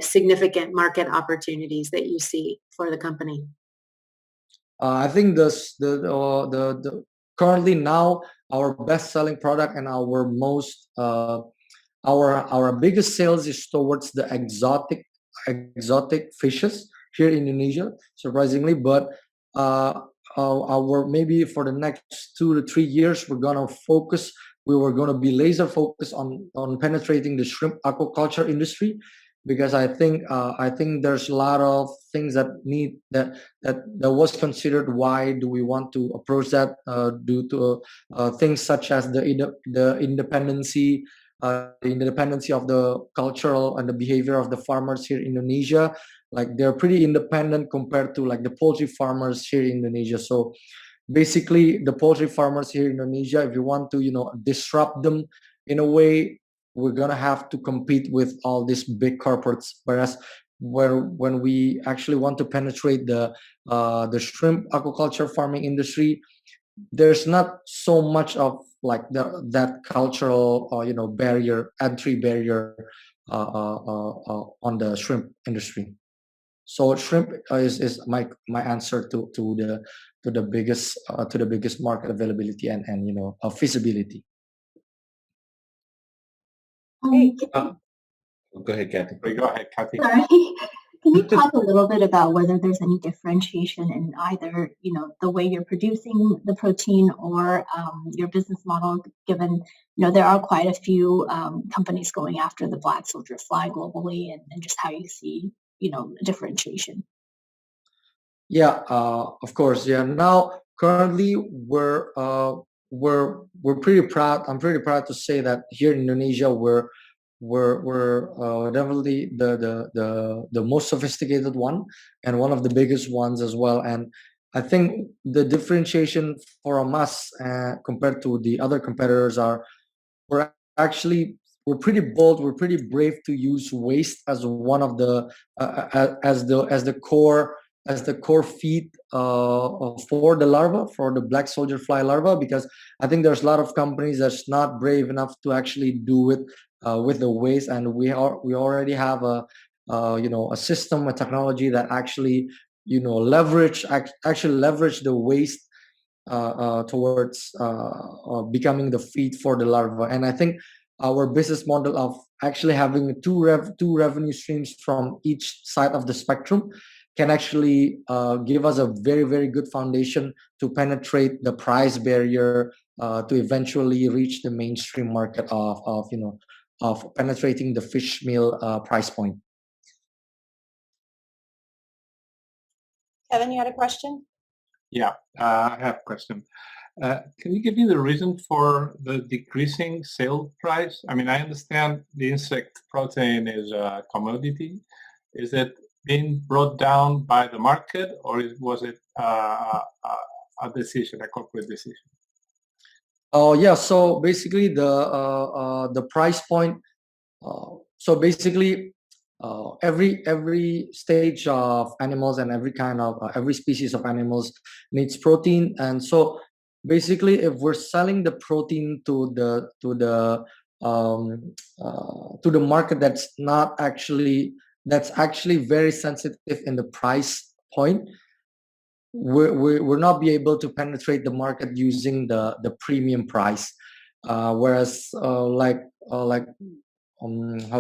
significant market opportunities that you see for the company? I think the currently now our best-selling product and our most our biggest sales is towards the exotic fishes here in Indonesia, surprisingly. But our maybe for the next 2 to 3 years, we were gonna be laser focused on penetrating the shrimp aquaculture industry, because I think there's a lot of things that was considered. Why do we want to approach that? Due to things such as the independency of the cultural and the behavior of the farmers here in Indonesia. Like, they're pretty independent compared to like the poultry farmers here in Indonesia. So basically, the poultry farmers here in Indonesia, if you want to disrupt them in a way, we're gonna have to compete with all these big corporates. Whereas when we actually want to penetrate the shrimp aquaculture farming industry, there's not so much of like that cultural entry barrier on the shrimp industry. So shrimp is my answer to the biggest market availability and feasibility. Go ahead, Kathy. Go ahead, Kathy. Sorry. Can you talk a little bit about whether there's any differentiation in either, the way you're producing the protein or your business model, given, there are quite a few companies going after the black soldier fly globally, and just how you see, differentiation? Yeah, of course. Yeah. Now, currently, we're pretty proud. I'm pretty proud to say that here in Indonesia, we're definitely the most sophisticated one, and one of the biggest ones as well. And I think the differentiation from us compared to the other competitors are we're pretty bold, we're pretty brave to use waste as one of the as the core feed for the larva, for the black soldier fly larva, because I think there's a lot of companies that's not brave enough to actually do it with the waste, and we already have a system, a technology that actually leverage the waste towards becoming the feed for the larva. And I think our business model of actually having two revenue streams from each side of the spectrum can actually give us a very, very good foundation to penetrate the price barrier to eventually reach the mainstream market of penetrating the fish meal price point. Kevin, you had a question? Yeah, I have a question. Can you give me the reason for the decreasing sale price? I mean, I understand the insect protein is a commodity. Is it being brought down by the market, or was it a decision, a corporate decision? Oh yeah, so basically the price point. So basically, every stage of animals and every species of animals needs protein, and so basically, if we're selling the protein to the market that's actually very sensitive in the price point, we're not be able to penetrate the market using the premium price, whereas how do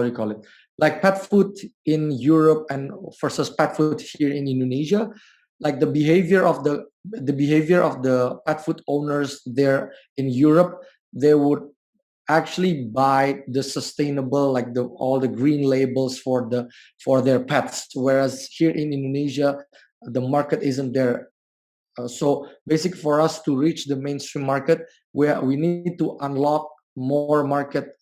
you call it, like pet food in Europe and versus pet food here in Indonesia, like the behavior of the pet food owners there in Europe, they would actually buy the sustainable, like all the green labels for their pets, whereas here in Indonesia the market isn't there. So basically, for us to reach the mainstream market, we need to unlock more market.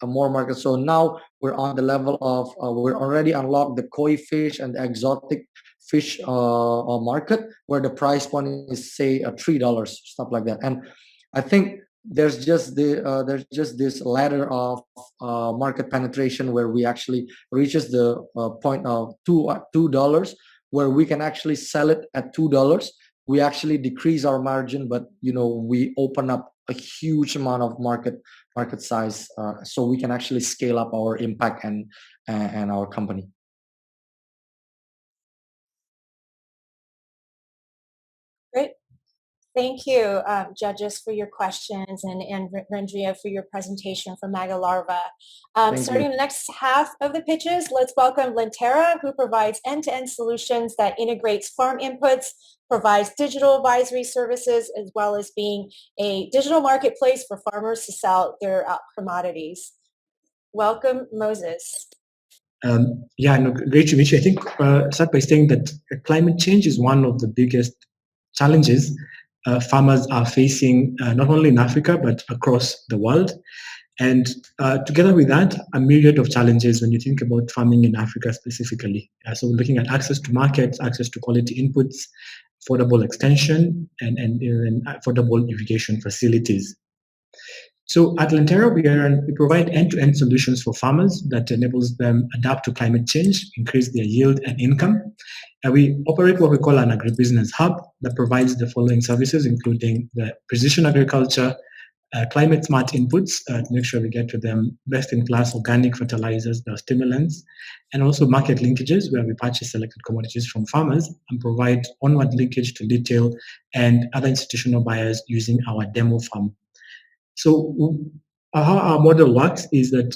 So now we're on the level of we're already unlocked the koi fish and the exotic fish market, where the price point is say $3, stuff like that. And I think there's just this ladder of market penetration where we actually reaches the point of $2, where we can actually sell it at $2. We actually decrease our margin, but we open up a huge amount of market size, so we can actually scale up our impact and our company. Great. Thank you, judges, for your questions, and Rendria for your presentation from Magularva. Starting the next half of the pitches, let's welcome Lentera, who provides end-to-end solutions that integrates farm inputs, provides digital advisory services, as well as being a digital marketplace for farmers to sell their commodities. Welcome, Moses. Great to meet you. I think start by saying that climate change is one of the biggest challenges farmers are facing, not only in Africa, but across the world. And together with that, a myriad of challenges when you think about farming in Africa specifically. So we're looking at access to markets, access to quality inputs, affordable extension, and affordable irrigation facilities. So at Lentera, we provide end-to-end solutions for farmers that enables them adapt to climate change, increase their yield and income. We operate what we call an agribusiness hub that provides the following services, including the precision agriculture, climate smart inputs to make sure we get to them best-in-class organic fertilizers, the stimulants, and also market linkages where we purchase selected commodities from farmers and provide onward linkage to retail and other institutional buyers using our demo farm. So how our model works is that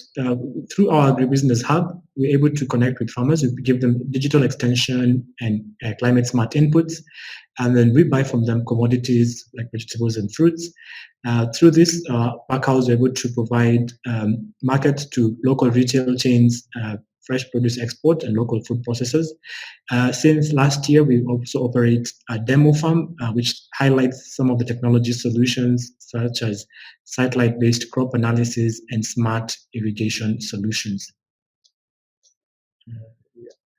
through our agribusiness hub, we're able to connect with farmers. We give them digital extension and climate smart inputs, and then we buy from them commodities like vegetables and fruits. Through this packhouse, we're able to provide market to local retail chains, fresh produce export, and local food processors. Since last year, we also operate a demo farm, which highlights some of the technology solutions such as satellite-based crop analysis and smart irrigation solutions.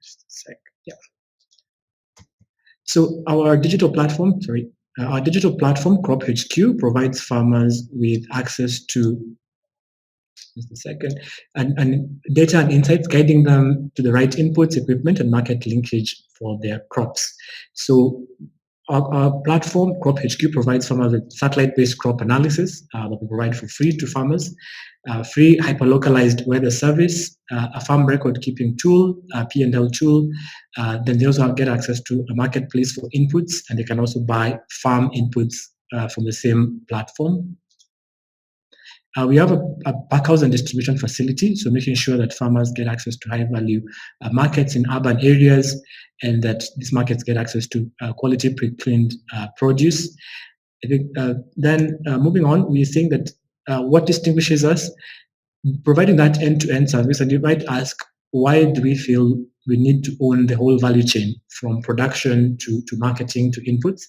Just a sec. Yeah. So our digital platform, Crop HQ, provides farmers with access to and data and insights, guiding them to the right inputs, equipment, and market linkage for their crops. So our platform, Crop HQ, provides farmers with satellite-based crop analysis that we provide for free to farmers, free hyper-localized weather service, a farm record-keeping tool, a P&L tool. Then they also get access to a marketplace for inputs, and they can also buy farm inputs from the same platform. We have a packhouse and distribution facility, so making sure that farmers get access to high-value markets in urban areas, and that these markets get access to quality pre-cleaned produce. I think then moving on, we think that what distinguishes us, providing that end-to-end service, and you might ask, why do we feel we need to own the whole value chain from production to marketing to inputs?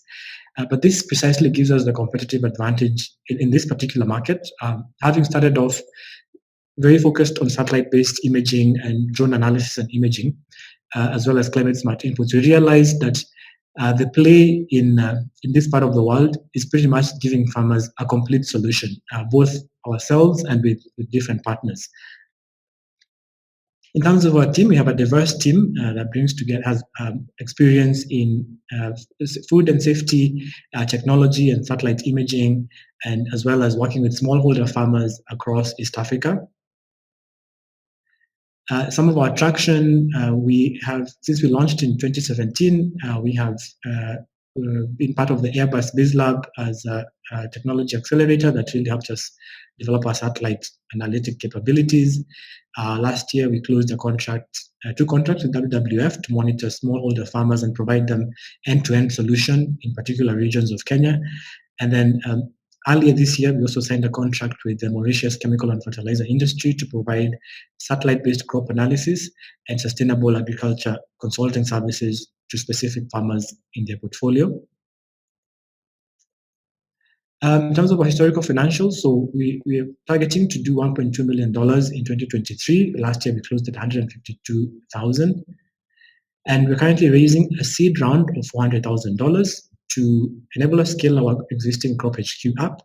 But this precisely gives us the competitive advantage in this particular market. Having started off very focused on satellite-based imaging and drone analysis and imaging, as well as climate smart inputs, we realized that the play in this part of the world is pretty much giving farmers a complete solution, both ourselves and with different partners. In terms of our team, we have a diverse team that has experience in food and safety, technology and satellite imaging, and as well as working with smallholder farmers across East Africa. Some of our traction, we have, since we launched in 2017, we have been part of the Airbus Biz Lab as a technology accelerator that really helped us develop our satellite analytic capabilities. Last year, we closed two contracts with WWF to monitor smallholder farmers and provide them end-to-end solution in particular regions of Kenya. And then earlier this year, we also signed a contract with the Mauritius chemical and fertilizer industry to provide satellite-based crop analysis and sustainable agriculture consulting services to specific farmers in their portfolio. In terms of our historical financials, so we are targeting to do $1.2 million in 2023. Last year, we closed at 152,000. And we're currently raising a seed round of $400,000 to enable us scale our existing Crop HQ app,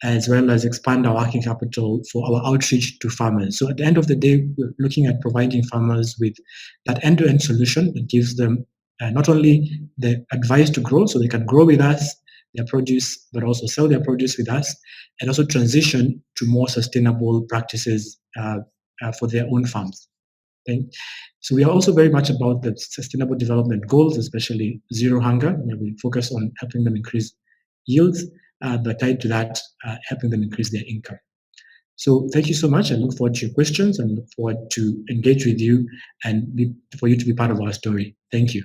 as well as expand our working capital for our outreach to farmers. So at the end of the day, we're looking at providing farmers with that end-to-end solution that gives them not only the advice to grow, so they can grow with us, their produce, but also sell their produce with us, and also transition to more sustainable practices for their own farms. Okay? So we are also very much about the sustainable development goals, especially zero hunger, where we focus on helping them increase yields, but tied to that, helping them increase their income. So thank you so much. I look forward to your questions and look forward to engage with you and for you to be part of our story. Thank you.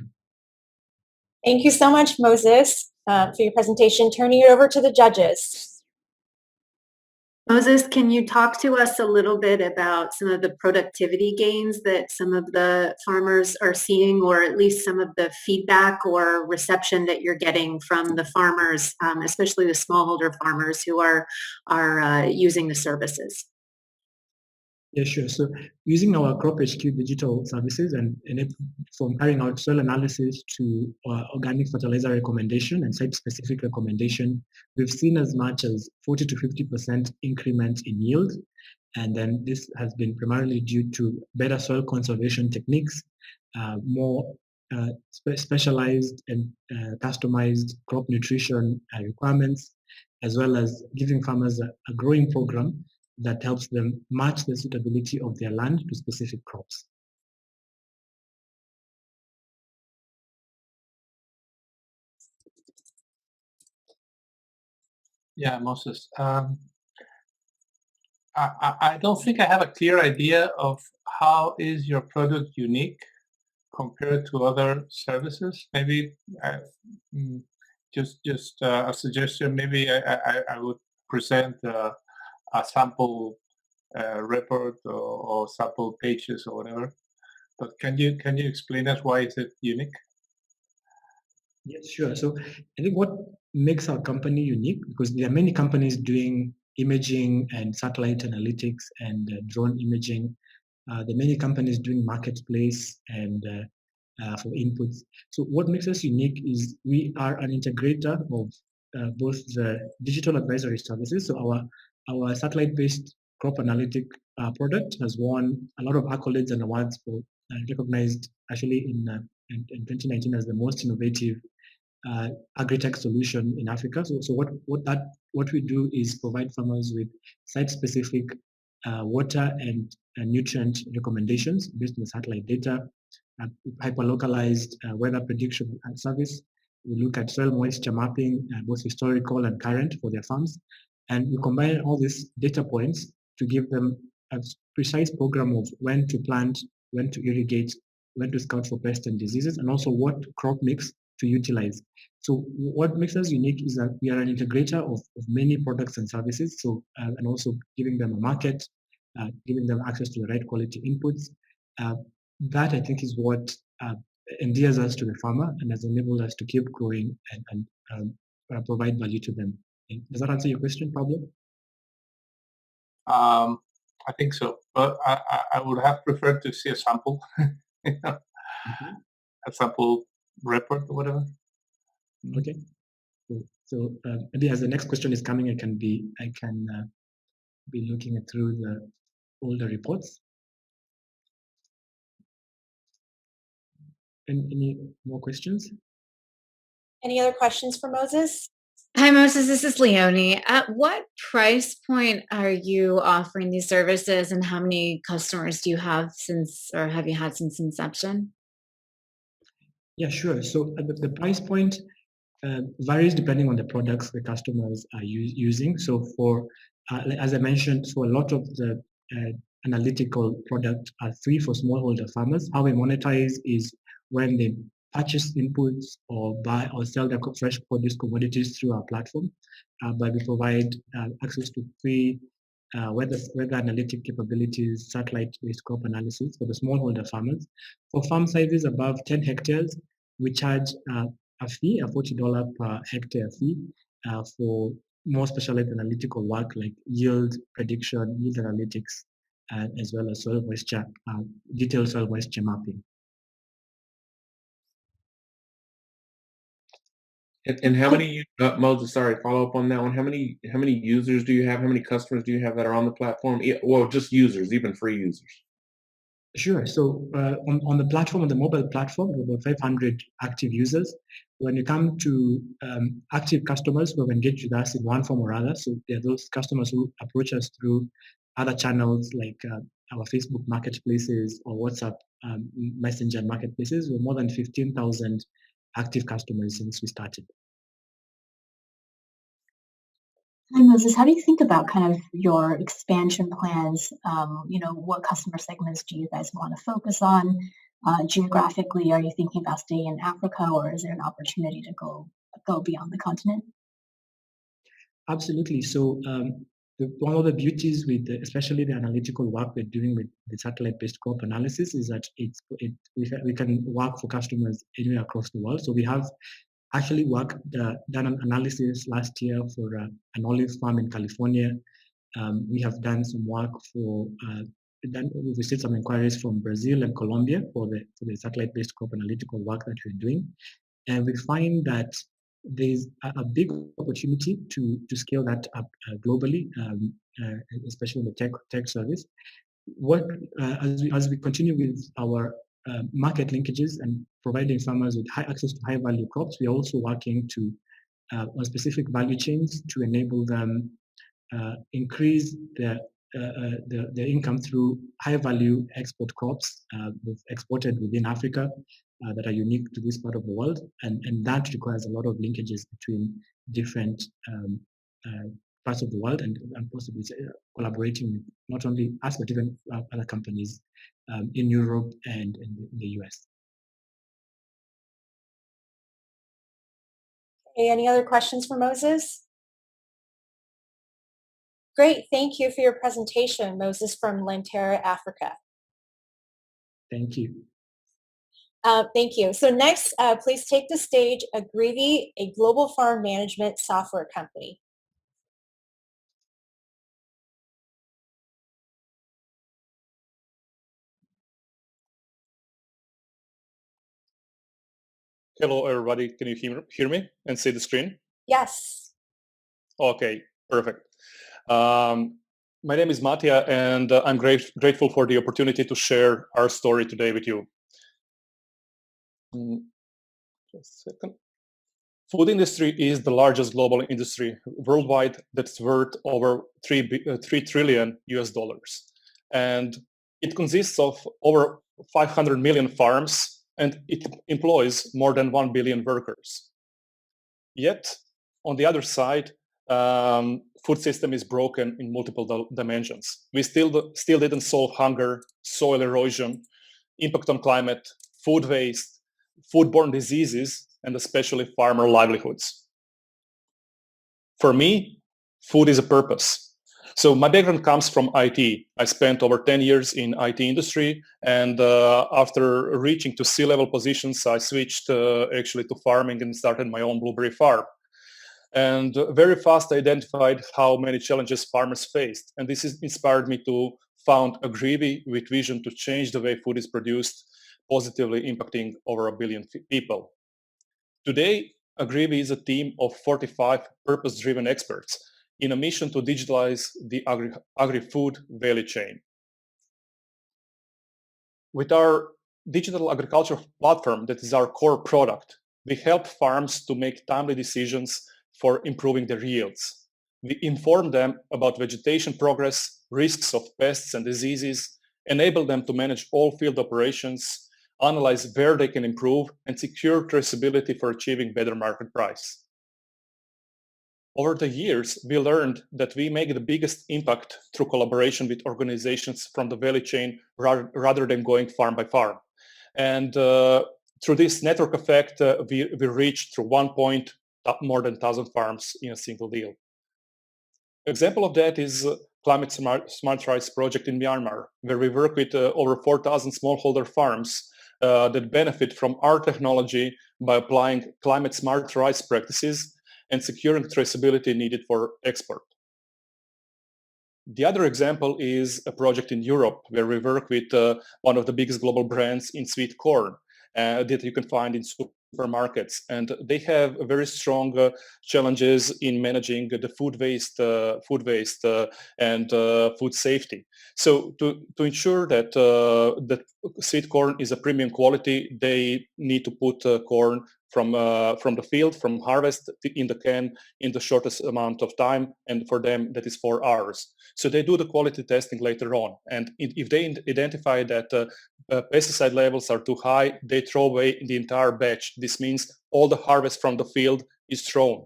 Thank you so much, Moses, for your presentation. Turning it over to the judges. Moses, can you talk to us a little bit about some of the productivity gains that some of the farmers are seeing, or at least some of the feedback or reception that you're getting from the farmers, especially the smallholder farmers who are using the services? Yeah, sure. So using our Crop HQ digital services and from carrying out soil analysis to organic fertilizer recommendation and site-specific recommendation, we've seen as much as 40 to 50% increment in yield. And then this has been primarily due to better soil conservation techniques, more specialized and customized crop nutrition requirements, as well as giving farmers a growing program that helps them match the suitability of their land to specific crops. Yeah, Moses. I don't think I have a clear idea of how is your product unique compared to other services. Maybe just a suggestion. Maybe I would present a sample report or sample pages or whatever. But can you explain us why is it unique? Yes, sure. So I think what makes our company unique, because there are many companies doing imaging and satellite analytics and drone imaging. There are many companies doing marketplace and for inputs. So what makes us unique is we are an integrator of both the digital advisory services. So our satellite-based crop analytic product has won a lot of accolades and awards for recognized actually in 2019 as the most innovative AgTech solution in Africa. So what we do is provide farmers with site-specific water and nutrient recommendations based on the satellite data, hyper-localized weather prediction service. We look at soil moisture mapping, both historical and current for their farms. And we combine all these data points to give them a precise program of when to plant, when to irrigate, when to scout for pests and diseases, and also what crop mix to utilize. So what makes us unique is that we are an integrator of many products and services. So and also giving them a market, giving them access to the right quality inputs. That I think is what endears us to the farmer and has enabled us to keep growing and provide value to them. Does that answer your question, Pablo? I think so, but I would have preferred to see a sample, a sample report or whatever. Okay. Cool. So maybe as the next question is coming, I can be looking through the older reports. Any more questions? Any other questions for Moses? Hi, Moses. This is Leonie. At what price point are you offering these services, and how many customers do you have have you had since inception? Yeah, sure. So at the price point, varies depending on the products the customers are using. So for, as I mentioned, so a lot of the analytical products are free for smallholder farmers. How we monetize is when they purchase inputs or buy or sell their fresh produce commodities through our platform, but we provide access to free weather analytic capabilities, satellite-based crop analysis for the smallholder farmers. For farm sizes above 10 hectares, we charge a fee, a $40 per hectare fee for more specialized analytical work like yield prediction, yield analytics, as well as soil moisture, detailed soil moisture mapping. And how many, Moses, sorry, follow up on that one. How many users do you have? How many customers do you have that are on the platform? Well, just users, even free users. Sure. So on the platform, on the mobile platform, we have about 500 active users. When you come to active customers who have engaged with us in one form or other, so there are those customers who approach us through other channels like our Facebook marketplaces or WhatsApp Messenger marketplaces, we have more than 15,000 active customers since we started. Hi, Moses. How do you think about kind of your expansion plans? What customer segments do you guys want to focus on? Geographically, are you thinking about staying in Africa, or is there an opportunity to go beyond the continent? Absolutely. So one of the beauties with especially the analytical work we're doing with the satellite-based crop analysis is that we can work for customers anywhere across the world. So we have actually done an analysis last year for an olive farm in California. We have done some work we've received some inquiries from Brazil and Colombia for the satellite-based crop analytical work that we're doing. And we find that there's a big opportunity to scale that up globally, especially in the tech service. As we continue with our market linkages and providing farmers with high access to high value crops, we are also working to on specific value chains to enable them increase their income through high value export crops we've exported within Africa that are unique to this part of the world, and that requires a lot of linkages between different parts of the world and possibly collaborating with not only us but even other companies in Europe and in the US. Okay, any other questions for Moses? Great, thank you for your presentation, Moses from Lantera, Africa. Thank you. Thank you. So next, please take the stage Agrivi, a global farm management software company. Hello, everybody. Can you hear me and see the screen? Yes. Okay, perfect. My name is Matija, and I'm grateful for the opportunity to share our story today with you. Just a second. Food industry is the largest global industry worldwide that's worth over $3 trillion US. And it consists of over 500 million farms, and it employs more than 1 billion workers. Yet, on the other side, food system is broken in multiple dimensions. We still didn't solve hunger, soil erosion, impact on climate, food waste, foodborne diseases, and especially farmer livelihoods. For me, food is a purpose. So my background comes from IT. I spent over 10 years in IT industry, and after reaching to C-level positions, I switched actually to farming and started my own blueberry farm. And very fast I identified how many challenges farmers faced. And this inspired me to found Agrivi with vision to change the way food is produced, positively impacting over 1 billion people. Today, Agrivi is a team of 45 purpose-driven experts in a mission to digitalize the agri-food value chain. With our digital agriculture platform, that is our core product, we help farms to make timely decisions for improving their yields. We inform them about vegetation progress, risks of pests and diseases, enable them to manage all field operations, analyze where they can improve, and secure traceability for achieving better market price. Over the years, we learned that we make the biggest impact through collaboration with organizations from the value chain rather than going farm by farm. And through this network effect, we reached through 1 point more than 1,000 farms in a single deal. Example of that is Climate Smart Rice project in Myanmar, where we work with over 4,000 smallholder farms that benefit from our technology by applying climate smart rice practices and securing traceability needed for export. The other example is a project in Europe where we work with one of the biggest global brands in sweet corn that you can find in supermarkets, and they have very strong challenges in managing the food waste and food safety. So to ensure that that sweet corn is a premium quality, they need to put corn from the field, from harvest in the can in the shortest amount of time, and for them that is 4 hours. So they do the quality testing later on, and if they identify that pesticide levels are too high, they throw away the entire batch. This means all the harvest from the field is thrown.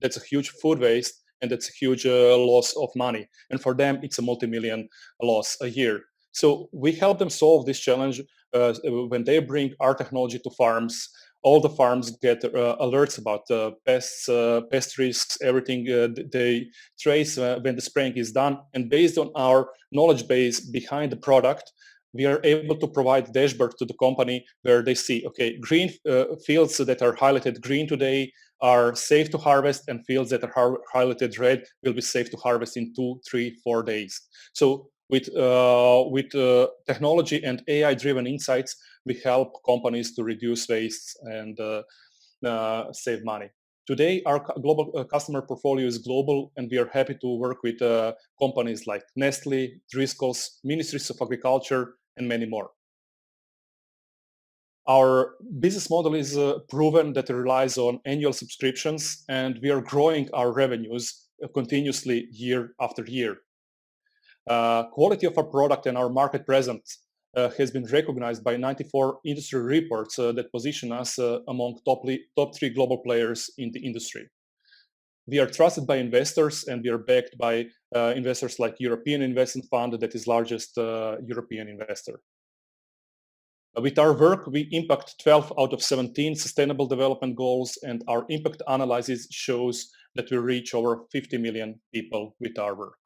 That's a huge food waste, and that's a huge loss of money. And for them, it's a multi-million loss a year. So we help them solve this challenge when they bring our technology to farms. All the farms get alerts about pest risks, everything. They trace when the spraying is done. And based on our knowledge base behind the product, we are able to provide dashboard to the company where they see, okay, green fields that are highlighted green today are safe to harvest, and fields that are highlighted red will be safe to harvest in 2, 3, 4 days. So with technology and AI-driven insights, we help companies to reduce waste and save money. Today, our global customer portfolio is global, and we are happy to work with companies like Nestle, Driscoll's, Ministries of Agriculture, and many more. Our business model is proven that it relies on annual subscriptions, and we are growing our revenues continuously year after year. Quality of our product and our market presence has been recognized by 94 industry reports that position us among top 3 global players in the industry. We are trusted by investors, and we are backed by investors like European Investment Fund, that is largest European investor. With our work, we impact 12 out of 17 sustainable development goals, and our impact analysis shows that we reach over 50 million people with our work.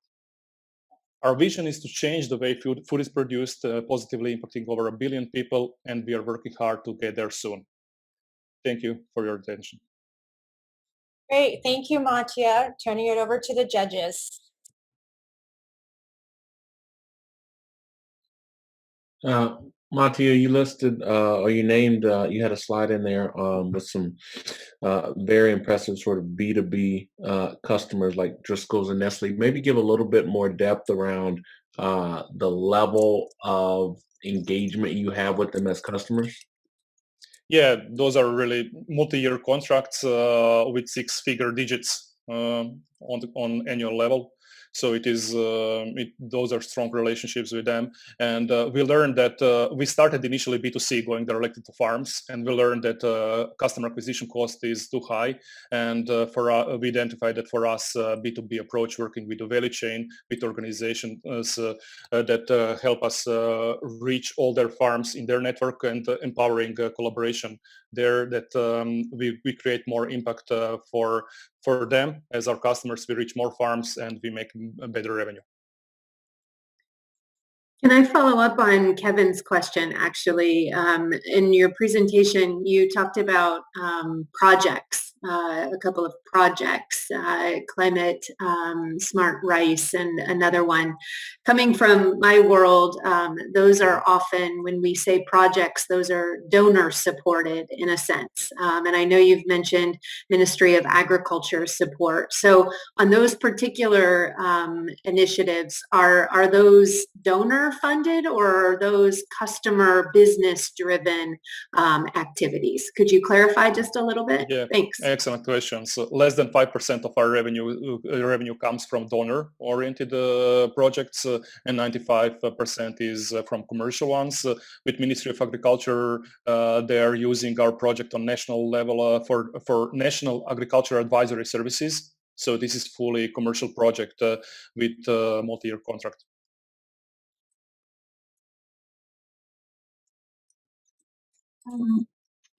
Our vision is to change the way food is produced, positively impacting over 1 billion people, and we are working hard to get there soon. Thank you for your attention. Great. Thank you, Mattia. Turning it over to the judges. Mattia, you listed or you named, you had a slide in there with some very impressive sort of B2B customers like Driscoll's and Nestle. Maybe give a little bit more depth around the level of engagement you have with them as customers. Yeah, those are really multi-year contracts with 6-figure digits on annual level. So it is those are strong relationships with them, and we learned that we started initially B2C, going directly to farms, and we learned that customer acquisition cost is too high, and we identified that for us B2B approach, working with the value chain, with organizations that help us reach all their farms in their network, and empowering collaboration there, that we create more impact for them as our customers. We reach more farms, and we make a better revenue. Can I follow up on Kevin's question? Actually, in your presentation, you talked about projects, a couple of projects, Climate Smart Rice and another one. Coming from my world, those are often, when we say projects, those are donor supported in a sense. And I know you've mentioned Ministry of Agriculture support. So on those particular initiatives, are those donor funded, or are those customer business driven activities? Could you clarify just a little bit? Yeah, thanks. Excellent questions. So less than 5% of our revenue comes from donor-oriented projects, and 95% is from commercial ones. With Ministry of Agriculture, they are using our project on national level for National Agriculture Advisory Services. So this is fully commercial project with multi-year contract.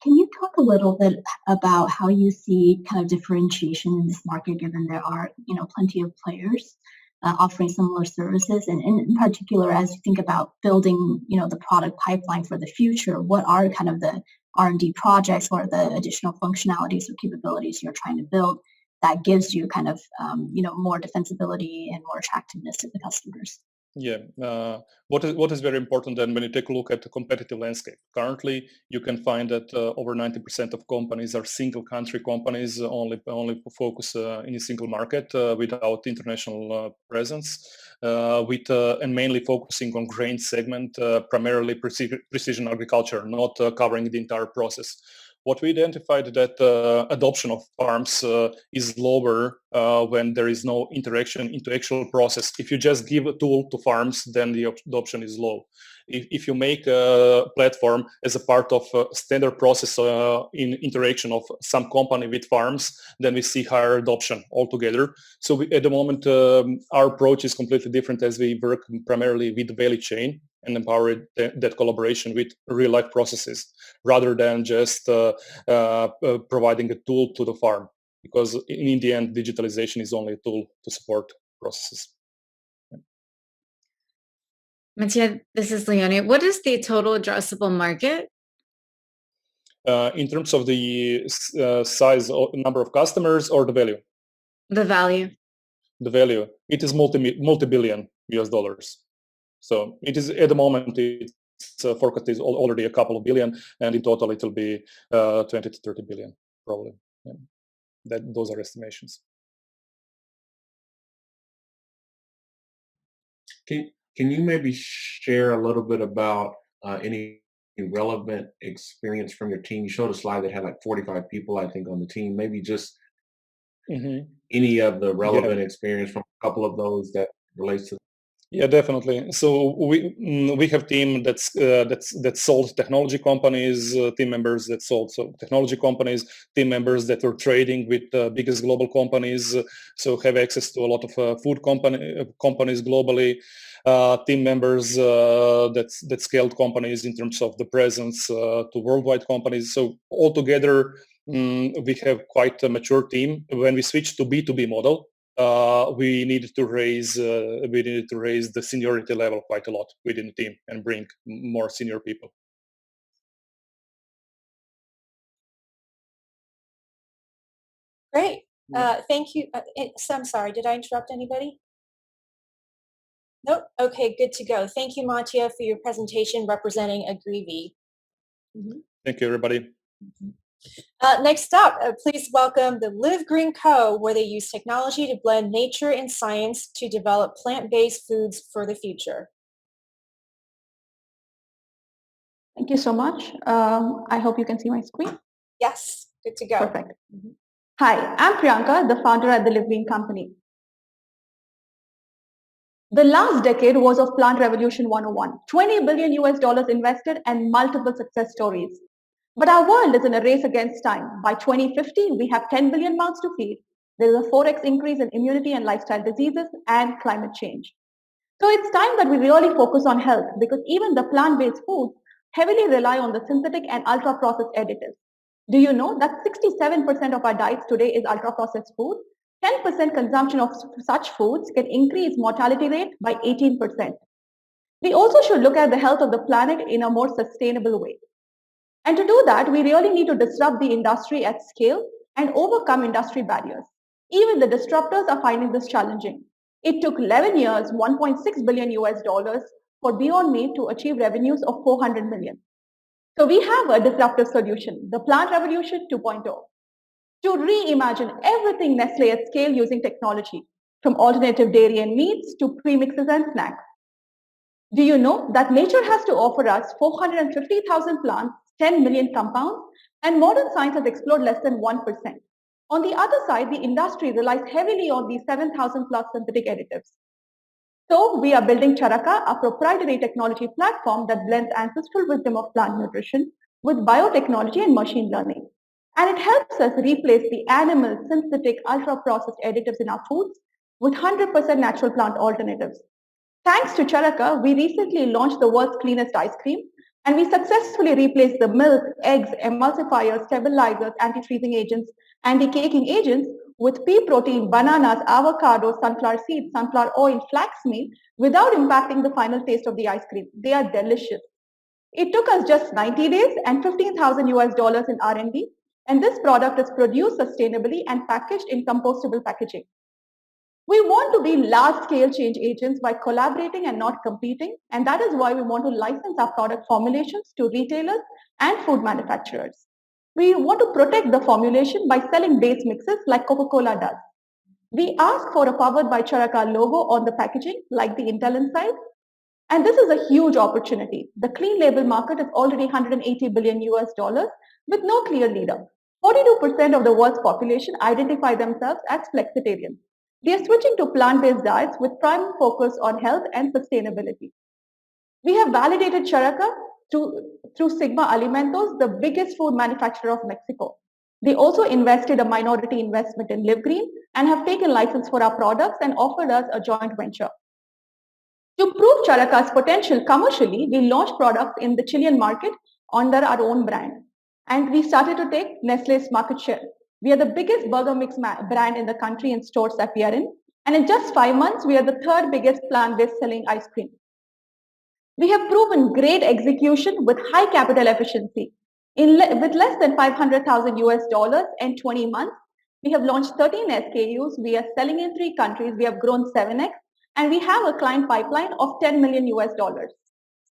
Can you talk a little bit about how you see kind of differentiation in this market, given there are, plenty of players offering similar services, and in particular, as you think about building, the product pipeline for the future, what are kind of the R&D projects or the additional functionalities or capabilities you're trying to build that gives you kind of, more defensibility and more attractiveness to the customers? Yeah, what is very important then when you take a look at the competitive landscape. Currently, you can find that over 90% of companies are single country companies, only focus in a single market without international presence, and mainly focusing on grain segment, primarily precision agriculture, not covering the entire process. What we identified that adoption of farms is lower when there is no interaction into actual process. If you just give a tool to farms, then the adoption is low. If you make a platform as a part of a standard process in interaction of some company with farms, then we see higher adoption altogether. So at the moment, our approach is completely different as we work primarily with the value chain and empower that collaboration with real life processes rather than just providing a tool to the farm, because in the end, digitalization is only a tool to support processes. Mattia, this is Leonie. What is the total addressable market? In terms of the size or number of customers or the value? The value. The value. It is multi-billion US dollars. So it is at the moment, its forecast is already a couple of billion, and in total it will be 20 to 30 billion probably. Yeah. Those are estimations. Can you maybe share a little bit about any relevant experience from your team? You showed a slide that had like 45 people, I think, on the team. Maybe just any of the relevant experience from a couple of those that relates to. Yeah, definitely. So we have team that sold technology companies, team members that sold technology companies, team members that were trading with the biggest global companies, so have access to a lot of food companies globally. Team members that scaled companies in terms of the presence to worldwide companies. So altogether, we have quite a mature team. When we switched to B2B model, we needed to raise the seniority level quite a lot within the team and bring more senior people. Great. Thank you. So I'm sorry, did I interrupt anybody? Nope. Okay, good to go. Thank you, Mattia, for your presentation representing Agrivi. Thank you, everybody. Next up, please welcome the Live Green Co., where they use technology to blend nature and science to develop plant-based foods for the future. Thank you so much. I hope you can see my screen. Yes, good to go. Perfect. Hi, I'm Priyanka, the founder at the Live Green Company. The last decade was of Plant Revolution 101, 20 billion US dollars invested and multiple success stories. But our world is in a race against time. By 2050, we have 10 billion mouths to feed. There is a 4x increase in immunity and lifestyle diseases and climate change. So it's time that we really focus on health, because even the plant-based foods heavily rely on the synthetic and ultra-processed additives. Do you know that 67% of our diets today is ultra-processed food? 10% consumption of such foods can increase mortality rate by 18%. We also should look at the health of the planet in a more sustainable way. And to do that, we really need to disrupt the industry at scale and overcome industry barriers. Even the disruptors are finding this challenging. It took 11 years, 1.6 billion US dollars for Beyond Meat to achieve revenues of 400 million. So we have a disruptive solution, the Plant Revolution 2.0, to reimagine everything Nestle at scale using technology, from alternative dairy and meats to premixes and snacks. Do you know that nature has to offer us 450,000 plants, 10 million compounds, and modern science has explored less than 1%. On the other side, the industry relies heavily on these 7,000 plus synthetic additives. So we are building Charaka, a proprietary technology platform that blends ancestral wisdom of plant nutrition with biotechnology and machine learning. And it helps us replace the animal, synthetic, ultra-processed additives in our foods with 100% natural plant alternatives. Thanks to Charaka, we recently launched the world's cleanest ice cream, and we successfully replaced the milk, eggs, emulsifiers, stabilizers, anti-freezing agents, anti-caking agents with pea protein, bananas, avocados, sunflower seeds, sunflower oil, flax meal without impacting the final taste of the ice cream. They are delicious. It took us just 90 days and 15,000 US dollars in R&D, and this product is produced sustainably and packaged in compostable packaging. We want to be large-scale change agents by collaborating and not competing, and that is why we want to license our product formulations to retailers and food manufacturers. We want to protect the formulation by selling base mixes like Coca-Cola does. We ask for a Powered by Charaka logo on the packaging like the Intel Inside, and this is a huge opportunity. The clean label market is already 180 billion US dollars with no clear leader. 42% of the world's population identify themselves as flexitarians. They are switching to plant-based diets with prime focus on health and sustainability. We have validated Charaka through Sigma Alimentos, the biggest food manufacturer of Mexico. They also invested a minority investment in LiveGreen and have taken license for our products and offered us a joint venture. To prove Charaka's potential commercially, we launched products in the Chilean market under our own brand. And we started to take Nestle's market share. We are the biggest burger mix brand in the country in stores that we are in. And in just 5 months, we are the third biggest plant-based selling ice cream. We have proven great execution with high capital efficiency. With less than 500,000 US dollars and 20 months, we have launched 13 SKUs. We are selling in 3 countries. We have grown 7x. And we have a client pipeline of 10 million US dollars.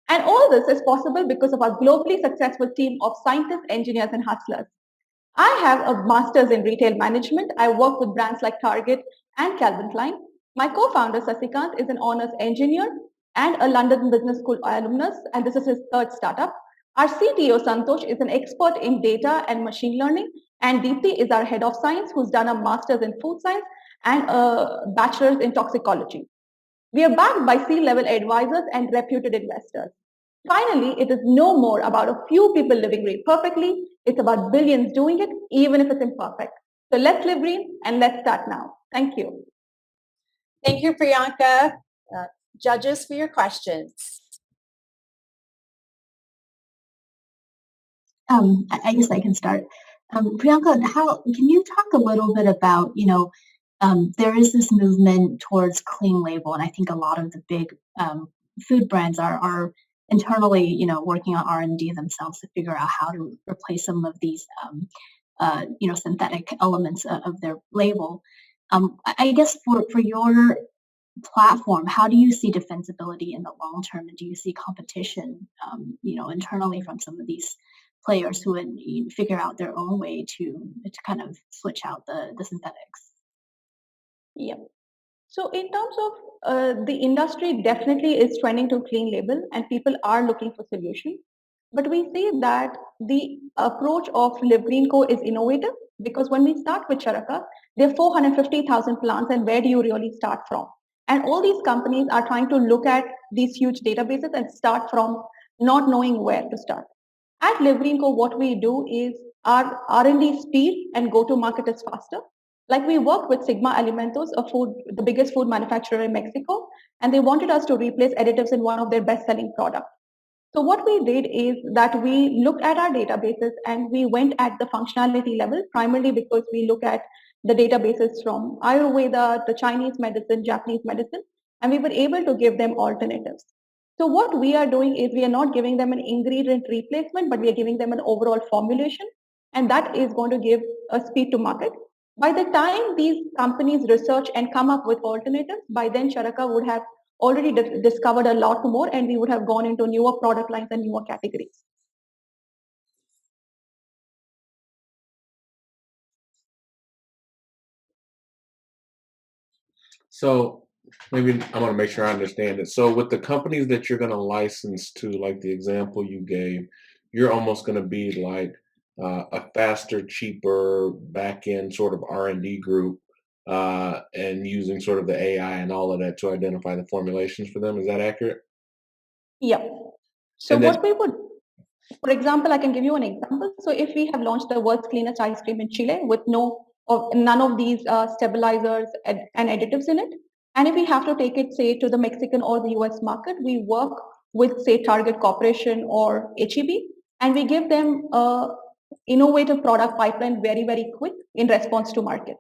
And all this is possible because of our globally successful team of scientists, engineers, and hustlers. I have a master's in retail management. I work with brands like Target and Calvin Klein. My co-founder, Sasikant, is an honors engineer and a London Business School alumnus, and this is his third startup. Our CTO, Santosh, is an expert in data and machine learning, and Deepthi is our head of science, who's done a master's in food science and a bachelor's in toxicology. We are backed by C-level advisors and reputed investors. Finally, it is no more about a few people living green perfectly. It's about billions doing it, even if it's imperfect. So let's live green and let's start now. Thank you. Thank you, Priyanka. Judges, for your questions. I guess I can start. Priyanka, can you talk a little bit about, there is this movement towards clean label, and I think a lot of the big food brands are internally, working on R&D themselves to figure out how to replace some of these, synthetic elements of their label. I guess for your platform, how do you see defensibility in the long term, and do you see competition, internally from some of these players who would figure out their own way to kind of switch out the synthetics? Yeah. So in terms of the industry definitely is trending to clean label and people are looking for solutions. But we see that the approach of Live Green Co is innovative because when we start with Charaka, there are 450,000 plants, and where do you really start from? And all these companies are trying to look at these huge databases and start from not knowing where to start. At Live Green Co, what we do is our R&D speed and go-to-market is faster. Like we work with Sigma Alimentos, the biggest food manufacturer in Mexico, and they wanted us to replace additives in one of their best-selling products. So what we did is that we looked at our databases and we went at the functionality level, primarily because we look at the databases from Ayurveda, the Chinese medicine, Japanese medicine, and we were able to give them alternatives. So what we are doing is we are not giving them an ingredient replacement, but we are giving them an overall formulation, and that is going to give a speed to market. By the time these companies research and come up with alternatives, by then Charaka would have already discovered a lot more, and we would have gone into newer product lines and newer categories. So maybe I want to make sure I understand it. So with the companies that you're going to license to, like the example you gave, you're almost going to be like a faster, cheaper back-end sort of R&D group and using sort of the AI and all of that to identify the formulations for them. Is that accurate? Yeah. So And then- what we would, for example, I can give you an example. So if we have launched the world's cleanest ice cream in Chile with none of these stabilizers and additives in it, and if we have to take it, say, to the Mexican or the US market, we work with, say, Target Corporation or HEB, and we give them a innovative product pipeline very, very quick in response to market.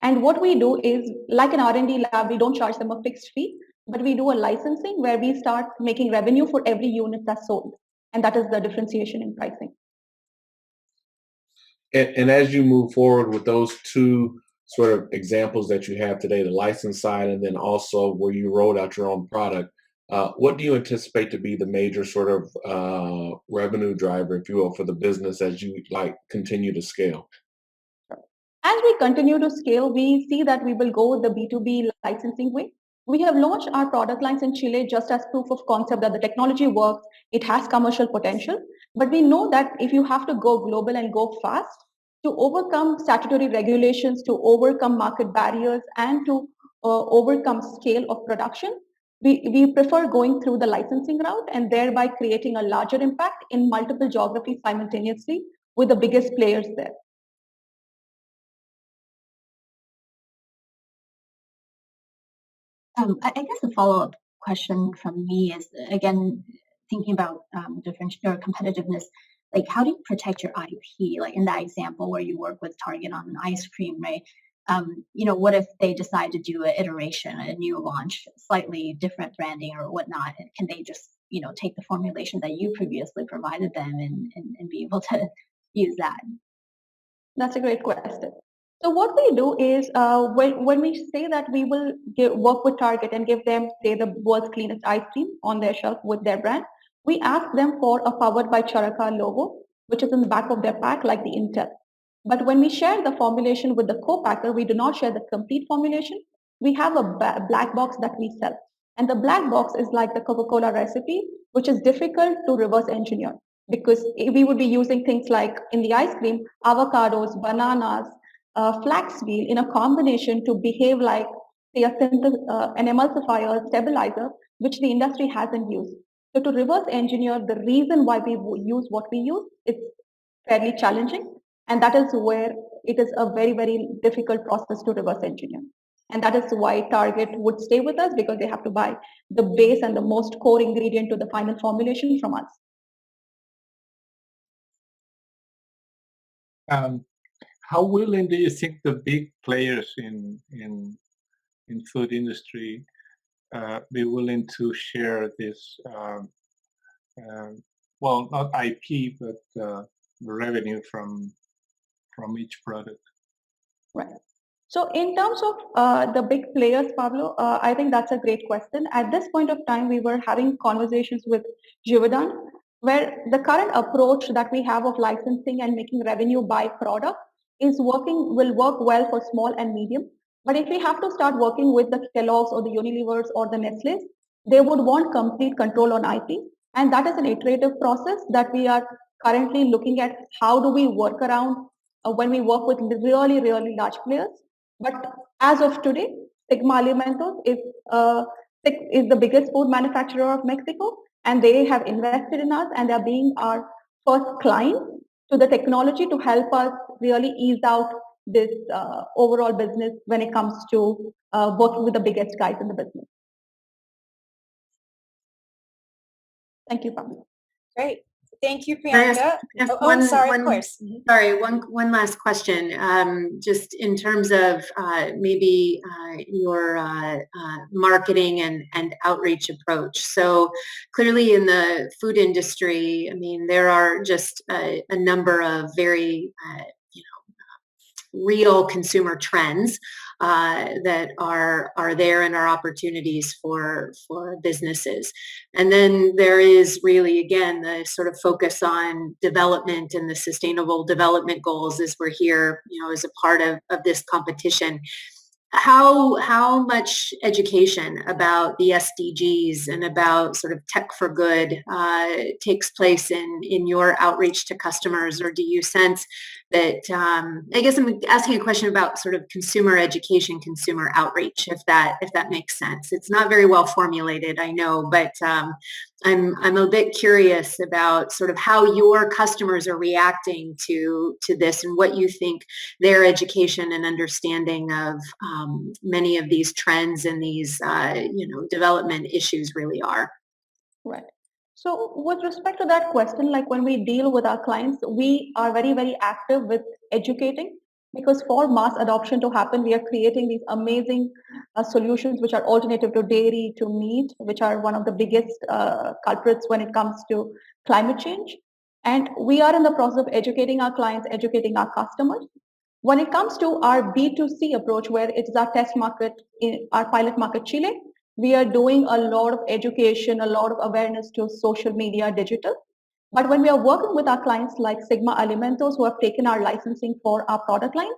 And what we do is, like an R&D lab, we don't charge them a fixed fee, but we do a licensing where we start making revenue for every unit that's sold. And that is the differentiation in pricing. And as you move forward with those two sort of examples that you have today, the license side and then also where you rolled out your own product, what do you anticipate to be the major sort of revenue driver, if you will, for the business as you continue to scale? As we continue to scale, we see that we will go the B2B licensing way. We have launched our product lines in Chile just as proof of concept that the technology works, it has commercial potential. But we know that if you have to go global and go fast, to overcome statutory regulations, to overcome market barriers, and to overcome scale of production, we prefer going through the licensing route and thereby creating a larger impact in multiple geographies simultaneously with the biggest players there. I guess a follow-up question from me is, again, thinking about different or competitiveness, like how do you protect your IP? Like in that example where you work with Target on an ice cream, right? What if they decide to do an iteration, a new launch, slightly different branding or whatnot? Can they just, take the formulation that you previously provided them and be able to use that? That's a great question. So what we do is when we say that we will work with Target and give them, say, the world's cleanest ice cream on their shelf with their brand, we ask them for a Powered by Charaka logo, which is in the back of their pack, like the Intel. But when we share the formulation with the co-packer, we do not share the complete formulation. We have a black box that we sell. And the black box is like the Coca-Cola recipe, which is difficult to reverse engineer because we would be using things like in the ice cream, avocados, bananas, flaxseed in a combination to behave like, say, an emulsifier, stabilizer, which the industry hasn't used. So to reverse engineer the reason why we use what we use, it's fairly challenging. And that is where it is a very, very difficult process to reverse engineer. And that is why Target would stay with us, because they have to buy the base and the most core ingredient to the final formulation from us. How willing do you think the big players in food industry be willing to share this, well, not IP, but the revenue from each product? Right. So in terms of the big players, Pablo, I think that's a great question. At this point of time, we were having conversations with Givaudan, where the current approach that we have of licensing and making revenue by product will work well for small and medium. But if we have to start working with the Kellogg's or the Unilevers or the Nestle's, they would want complete control on IP. And that is an iterative process that we are currently looking at. How do we work around when we work with really, really large players? But as of today, Sigma Alimentos is the biggest food manufacturer of Mexico, and they have invested in us, and they're being our first client to the technology to help us really ease out this overall business when it comes to working with the biggest guys in the business. Thank you, Pamela. Great. Thank you, Priyanka. Of course. Sorry, one last question. Just in terms of maybe your marketing and outreach approach. So clearly in the food industry, I mean, there are just a number of very real consumer trends that are there and are opportunities for businesses. And then there is really, again, the sort of focus on development and the sustainable development goals as we're here, as a part of this competition. how much education about the SDGs and about sort of tech for good takes place in your outreach to customers, or do you sense that, I guess I'm asking a question about sort of consumer education, consumer outreach, if that makes sense. It's not very well formulated, I know, but I'm a bit curious about sort of how your customers are reacting to this and what you think their education and understanding of many of these trends and these development issues really are. Right. So with respect to that question, like when we deal with our clients, we are very, very active with educating, because for mass adoption to happen, we are creating these amazing solutions which are alternative to dairy, to meat, which are one of the biggest culprits when it comes to climate change. And we are in the process of educating our clients, educating our customers. When it comes to our B2C approach, where it is our test market, our pilot market, Chile, we are doing a lot of education, a lot of awareness to social media, digital. But when we are working with our clients like Sigma Alimentos, who have taken our licensing for our product lines,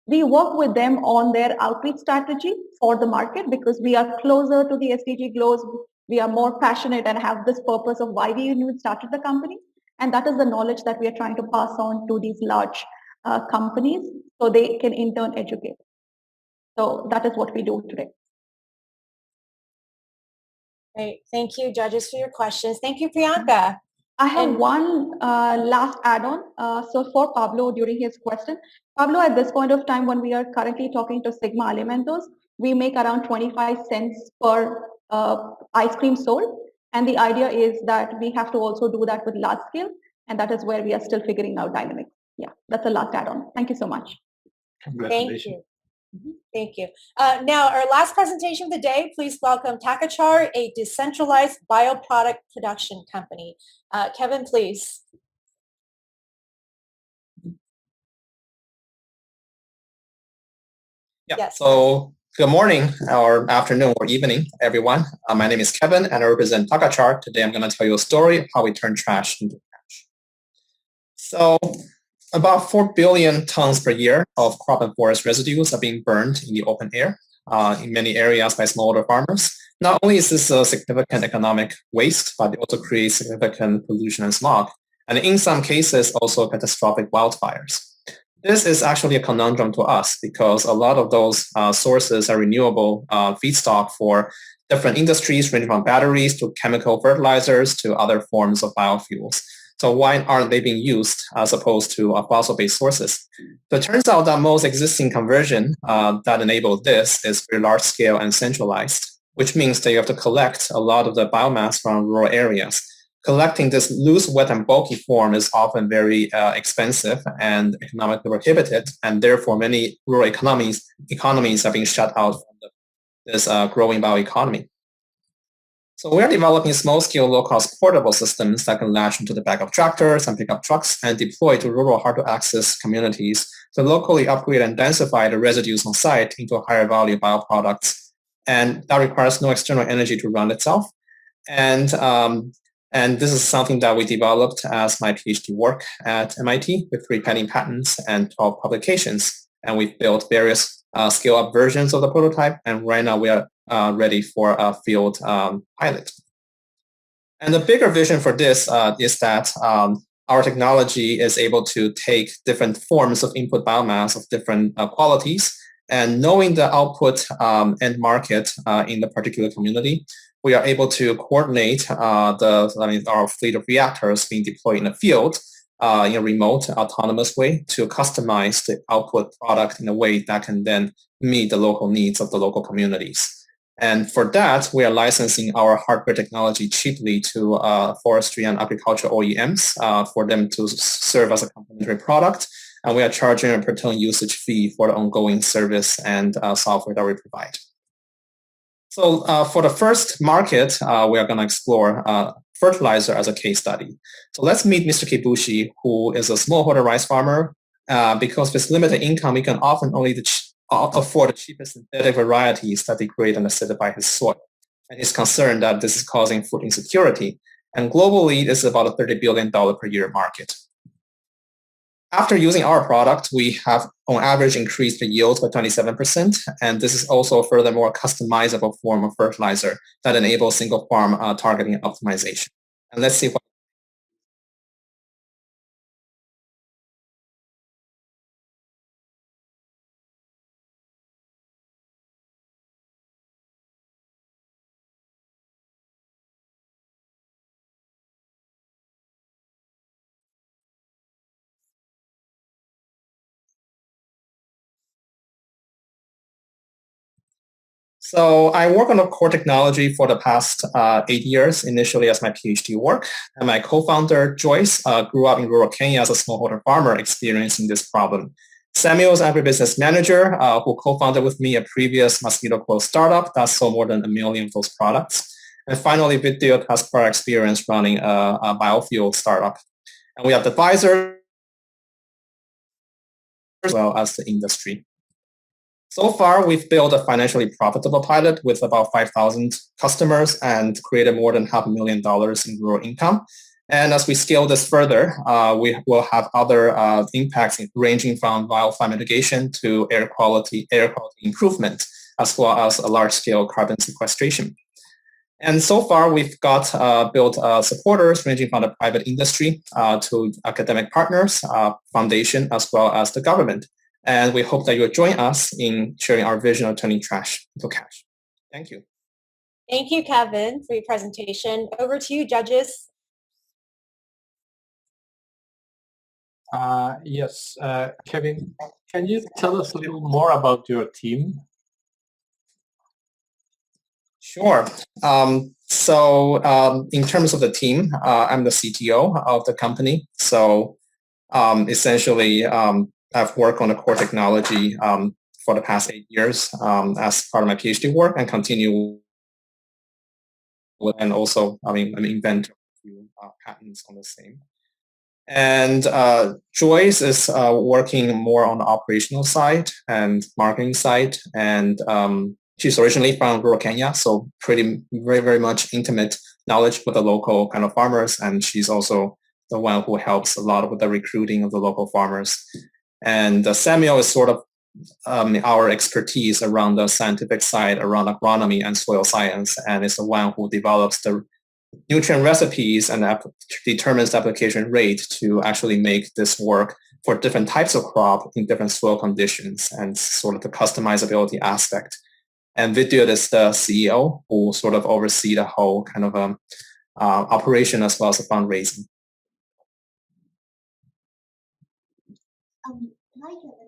we work with them on their outreach strategy for the market, because we are closer to the SDG goals. We are more passionate and have this purpose of why we even started the company. And that is the knowledge that we are trying to pass on to these large companies so they can in turn educate. So that is what we do today. Great. Thank you, judges, for your questions. Thank you, Priyanka. I have one last add-on. So for Pablo, during his question, Pablo, at this point of time, when we are currently talking to Sigma Alimentos, we make around 25 cents per ice cream sold. And the idea is that we have to also do that with large scale. And that is where we are still figuring out dynamics. Yeah, that's the last add-on. Thank you so much. Thank you. Thank you. Now, our last presentation of the day, please welcome TechCrunch, a decentralized bioproduct production company. Kevin, please. Yeah. Yes. So good morning or afternoon or evening, everyone. My name is Kevin and I represent TechCrunch. Today I'm going to tell you a story of how we turn trash into cash. So about 4 billion tons per year of crop and forest residues are being burned in the open air in many areas by smallholder farmers. Not only is this a significant economic waste, but it also creates significant pollution and smog, and in some cases also catastrophic wildfires. This is actually a conundrum to us because a lot of those sources are renewable feedstock for different industries, ranging from batteries to chemical fertilizers to other forms of biofuels. So why aren't they being used as opposed to fossil-based sources? So it turns out that most existing conversion that enable this is very large-scale and centralized, which means that you have to collect a lot of the biomass from rural areas. Collecting this loose, wet, and bulky form is often very expensive and economically prohibited, and therefore many rural economies are being shut out from this growing bioeconomy. So we are developing small-scale, low-cost portable systems that can latch into the back of tractors and pickup trucks and deploy to rural, hard-to-access communities to locally upgrade and densify the residues on site into higher-value bioproducts. And that requires no external energy to run itself. And this is something that we developed as my PhD work at MIT with 3 pending patents and 12 publications. And we've built various scale-up versions of the prototype. And right now we are ready for a field pilot. And the bigger vision for this is that our technology is able to take different forms of input biomass of different qualities, and knowing the output end market in the particular community, we are able to coordinate our fleet of reactors being deployed in the field in a remote, autonomous way to customize the output product in a way that can then meet the local needs of the local communities. And for that, we are licensing our hardware technology cheaply to forestry and agriculture OEMs for them to serve as a complementary product. And we are charging a per ton usage fee for the ongoing service and software that we provide. So for the first market, we are going to explore fertilizer as a case study. So let's meet Mr. Kibushi, who is a smallholder rice farmer. Because with limited income, he can often only afford the cheapest synthetic varieties that degrade and acidify his soil. And he's concerned that this is causing food insecurity. And globally, this is about a $30 billion per year market. After using our product, we have on average increased the yield by 27%. And this is also a furthermore customizable form of fertilizer that enables single farm targeting optimization. And let's see what. So I work on a core technology for the past 8 years, initially as my PhD work. And my co-founder, Joyce, grew up in rural Kenya as a smallholder farmer experiencing this problem. Samuel is agribusiness manager who co-founded with me a previous mosquito coil startup that sold more than 1 million of those products. And finally, Vidyut has prior experience running a biofuel startup. And we have the advisors as well as the industry. So far, we've built a financially profitable pilot with about 5,000 customers and created more than $500,000 in rural income. And as we scale this further, we will have other impacts ranging from wildfire mitigation to air quality improvement, as well as a large-scale carbon sequestration. And so far, we've got built supporters ranging from the private industry to academic partners, foundation, as well as the government. And we hope that you'll join us in sharing our vision of turning trash into cash. Thank you. Thank you, Kevin, for your presentation. Over to you, judges. Yes, Kevin, can you tell us a little more about your team? Sure. So in terms of the team, I'm the CTO of the company. So essentially, I've worked on the core technology for the past 8 years as part of my PhD work and continue with, and also, I'm an inventor of a few patents on the same. And Joyce is working more on the operational side and marketing side. And she's originally from rural Kenya, so very, very much intimate knowledge with the local kind of farmers. And she's also the one who helps a lot with the recruiting of the local farmers. And Samuel is sort of our expertise around the scientific side, around agronomy and soil science, and is the one who develops the nutrient recipes and determines the application rate to actually make this work for different types of crop in different soil conditions and sort of the customizability aspect. And Vidyut is the CEO who sort of oversee the whole kind of operation as well as the fundraising.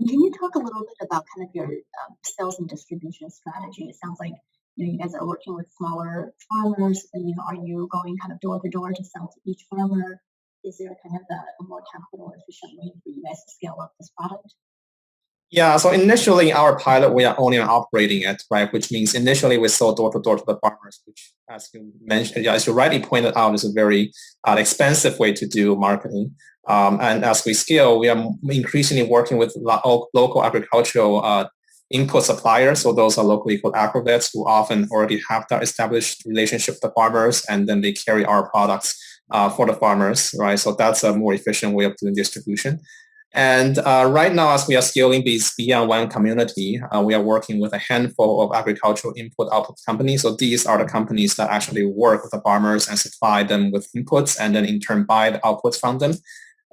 Can you talk a little bit about kind of your sales and distribution strategy? It sounds like you guys are working with smaller farmers, and are you going kind of door to door to sell to each farmer? Is there kind of a more capital efficient way for you guys to scale up this product? Yeah, so initially our pilot, we are only operating it, right? Which means initially we sold door to door to the farmers, which as you mentioned, as you rightly pointed out, is a very expensive way to do marketing. And as we scale, we are increasingly working with local agricultural input suppliers. So those are locally called agrovets who often already have that established relationship with the farmers, and then they carry our products for the farmers, right? So that's a more efficient way of doing distribution. And right now, as we are scaling these beyond one community, we are working with a handful of agricultural input-output companies. So these are the companies that actually work with the farmers and supply them with inputs, and then in turn buy the outputs from them.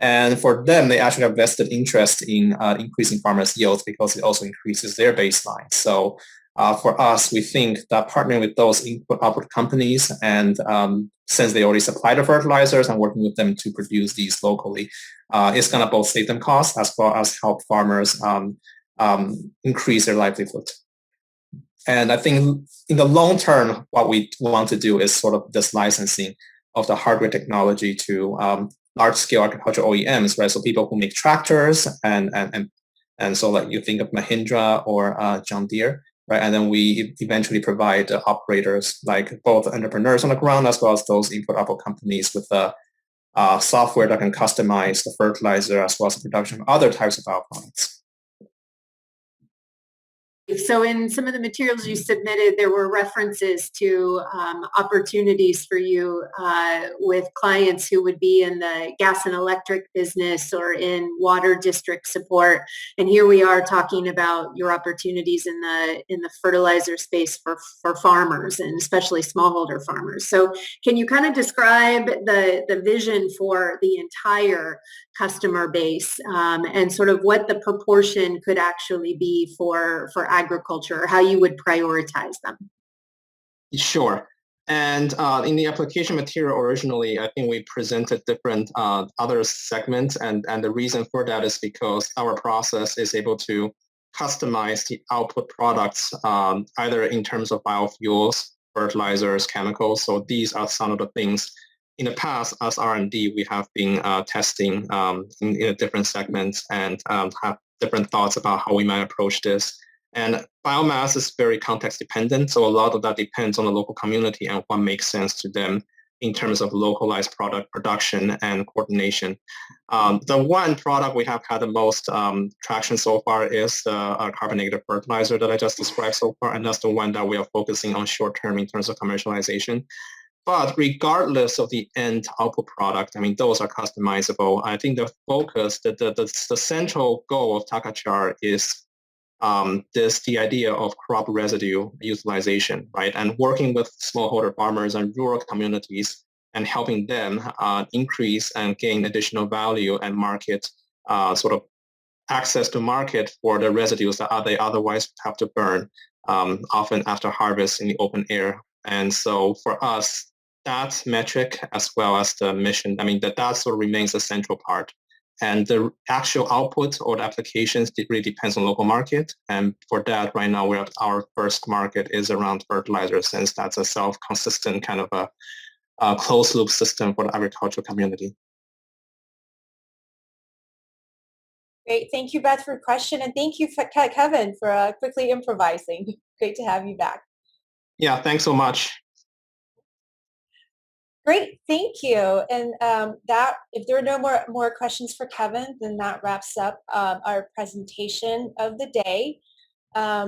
And for them, they actually have vested interest in increasing farmers' yields because it also increases their baseline. So for us, we think that partnering with those input-output companies, and since they already supply the fertilizers and working with them to produce these locally, is going to both save them costs as well as help farmers increase their livelihood. And I think in the long term, what we want to do is sort of this licensing of the hardware technology to large-scale agricultural OEMs, right? So people who make tractors and so like you think of Mahindra or John Deere, right? And then we eventually provide operators, like both entrepreneurs on the ground as well as those input-output companies with the software that can customize the fertilizer as well as the production of other types of bioproducts. So in some of the materials you submitted, there were references to opportunities for you with clients who would be in the gas and electric business or in water district support. And here we are talking about your opportunities in the fertilizer space for farmers and especially smallholder farmers. So can you kind of describe the vision for the entire customer base and sort of what the proportion could actually be for agriculture, or how you would prioritize them? Sure. And in the application material originally, I think we presented different other segments. And the reason for that is because our process is able to customize the output products either in terms of biofuels, fertilizers, chemicals. So these are some of the things in the past as R&D we have been testing in different segments and have different thoughts about how we might approach this. And biomass is very context dependent, so a lot of that depends on the local community and what makes sense to them in terms of localized product production and coordination. The one product we have had the most traction so far is the carbonated fertilizer that I just described so far, and that's the one that we are focusing on short term in terms of commercialization. But regardless of the end output product, I mean, those are customizable. I think the focus, the central goal of TechCrunch is the idea of crop residue utilization, right? And working with smallholder farmers and rural communities and helping them increase and gain additional value and market sort of access to market for the residues that they otherwise have to burn often after harvest in the open air. And so for us, that metric as well as the mission, I mean, that sort of remains a central part. And the actual output or the applications, it really depends on local market. And for that, right now, our first market is around fertilizer, since that's a self-consistent kind of a closed loop system for the agricultural community. Great. Thank you, Beth, for your question. And thank you, Kevin, for quickly improvising. Great to have you back. Yeah, thanks so much. Great, thank you. And that, if there are no more questions for Kevin, then that wraps up our presentation of the day. I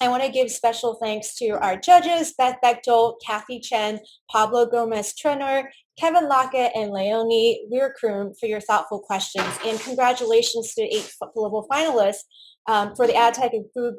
want to give special thanks to our judges, Beth Bechtel, Kathy Chen, Pablo Gomez-Trenor, Kevin Lockett, and Leonie Weirkroon for your thoughtful questions. And congratulations to 8 global finalists for the AgTech and food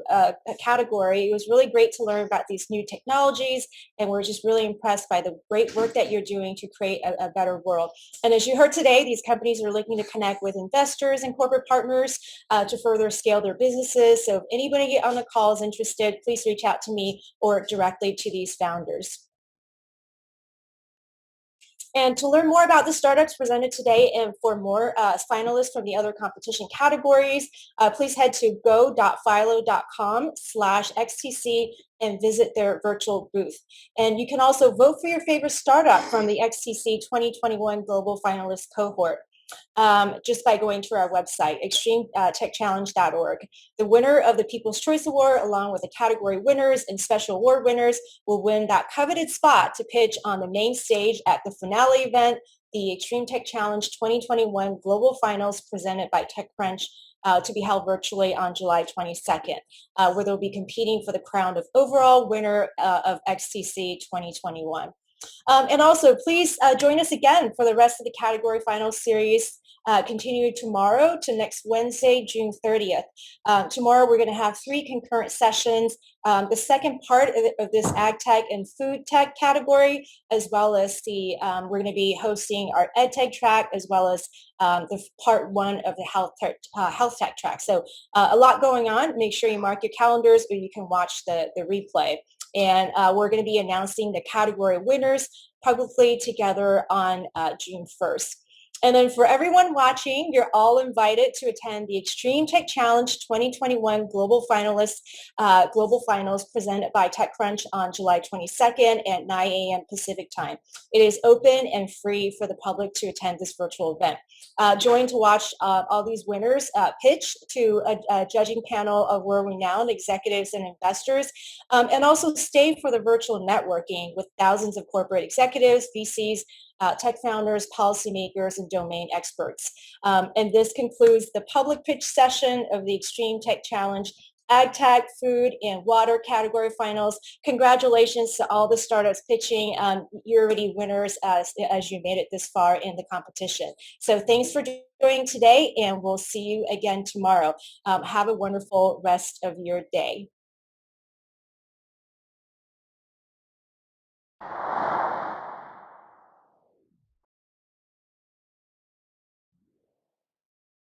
category. It was really great to learn about these new technologies, and we're just really impressed by the great work that you're doing to create a better world. And as you heard today, these companies are looking to connect with investors and corporate partners to further scale their businesses. So if anybody on the call is interested, please reach out to me or directly to these founders. And to learn more about the startups presented today and for more finalists from the other competition categories, please head to go.philo.com/XTC and visit their virtual booth. And you can also vote for your favorite startup from the XTC 2021 Global Finalist Cohort. Just by going to our website, extremetechchallenge.org. The winner of the People's Choice Award, along with the category winners and special award winners, will win that coveted spot to pitch on the main stage at the finale event, the Extreme Tech Challenge 2021 Global Finals presented by TechCrunch, to be held virtually on July 22nd, where they'll be competing for the crown of overall winner of XTC 2021. And also, please join us again for the rest of the category finals series, continuing tomorrow to next Wednesday, June 30th. Tomorrow, we're going to have 3 concurrent sessions. The second part of this AgTech and food tech category, as well as we're going to be hosting our EdTech track, as well as the part 1 of the health tech track. So a lot going on. Make sure you mark your calendars, or you can watch the replay. And we're going to be announcing the category winners publicly together on June 1st. And then for everyone watching, you're all invited to attend the Extreme Tech Challenge 2021 Global Finals presented by TechCrunch on July 22nd at 9 a.m. Pacific time. It is open and free for the public to attend this virtual event. Join to watch all these winners pitch to a judging panel of world-renowned executives and investors, and also stay for the virtual networking with thousands of corporate executives, VCs, tech founders, policymakers, and domain experts. And this concludes the public pitch session of the Extreme Tech Challenge AgTech, food, and water category finals. Congratulations to all the startups pitching. You're already winners as you made it this far in the competition. So thanks for joining today, and we'll see you again tomorrow. Have a wonderful rest of your day.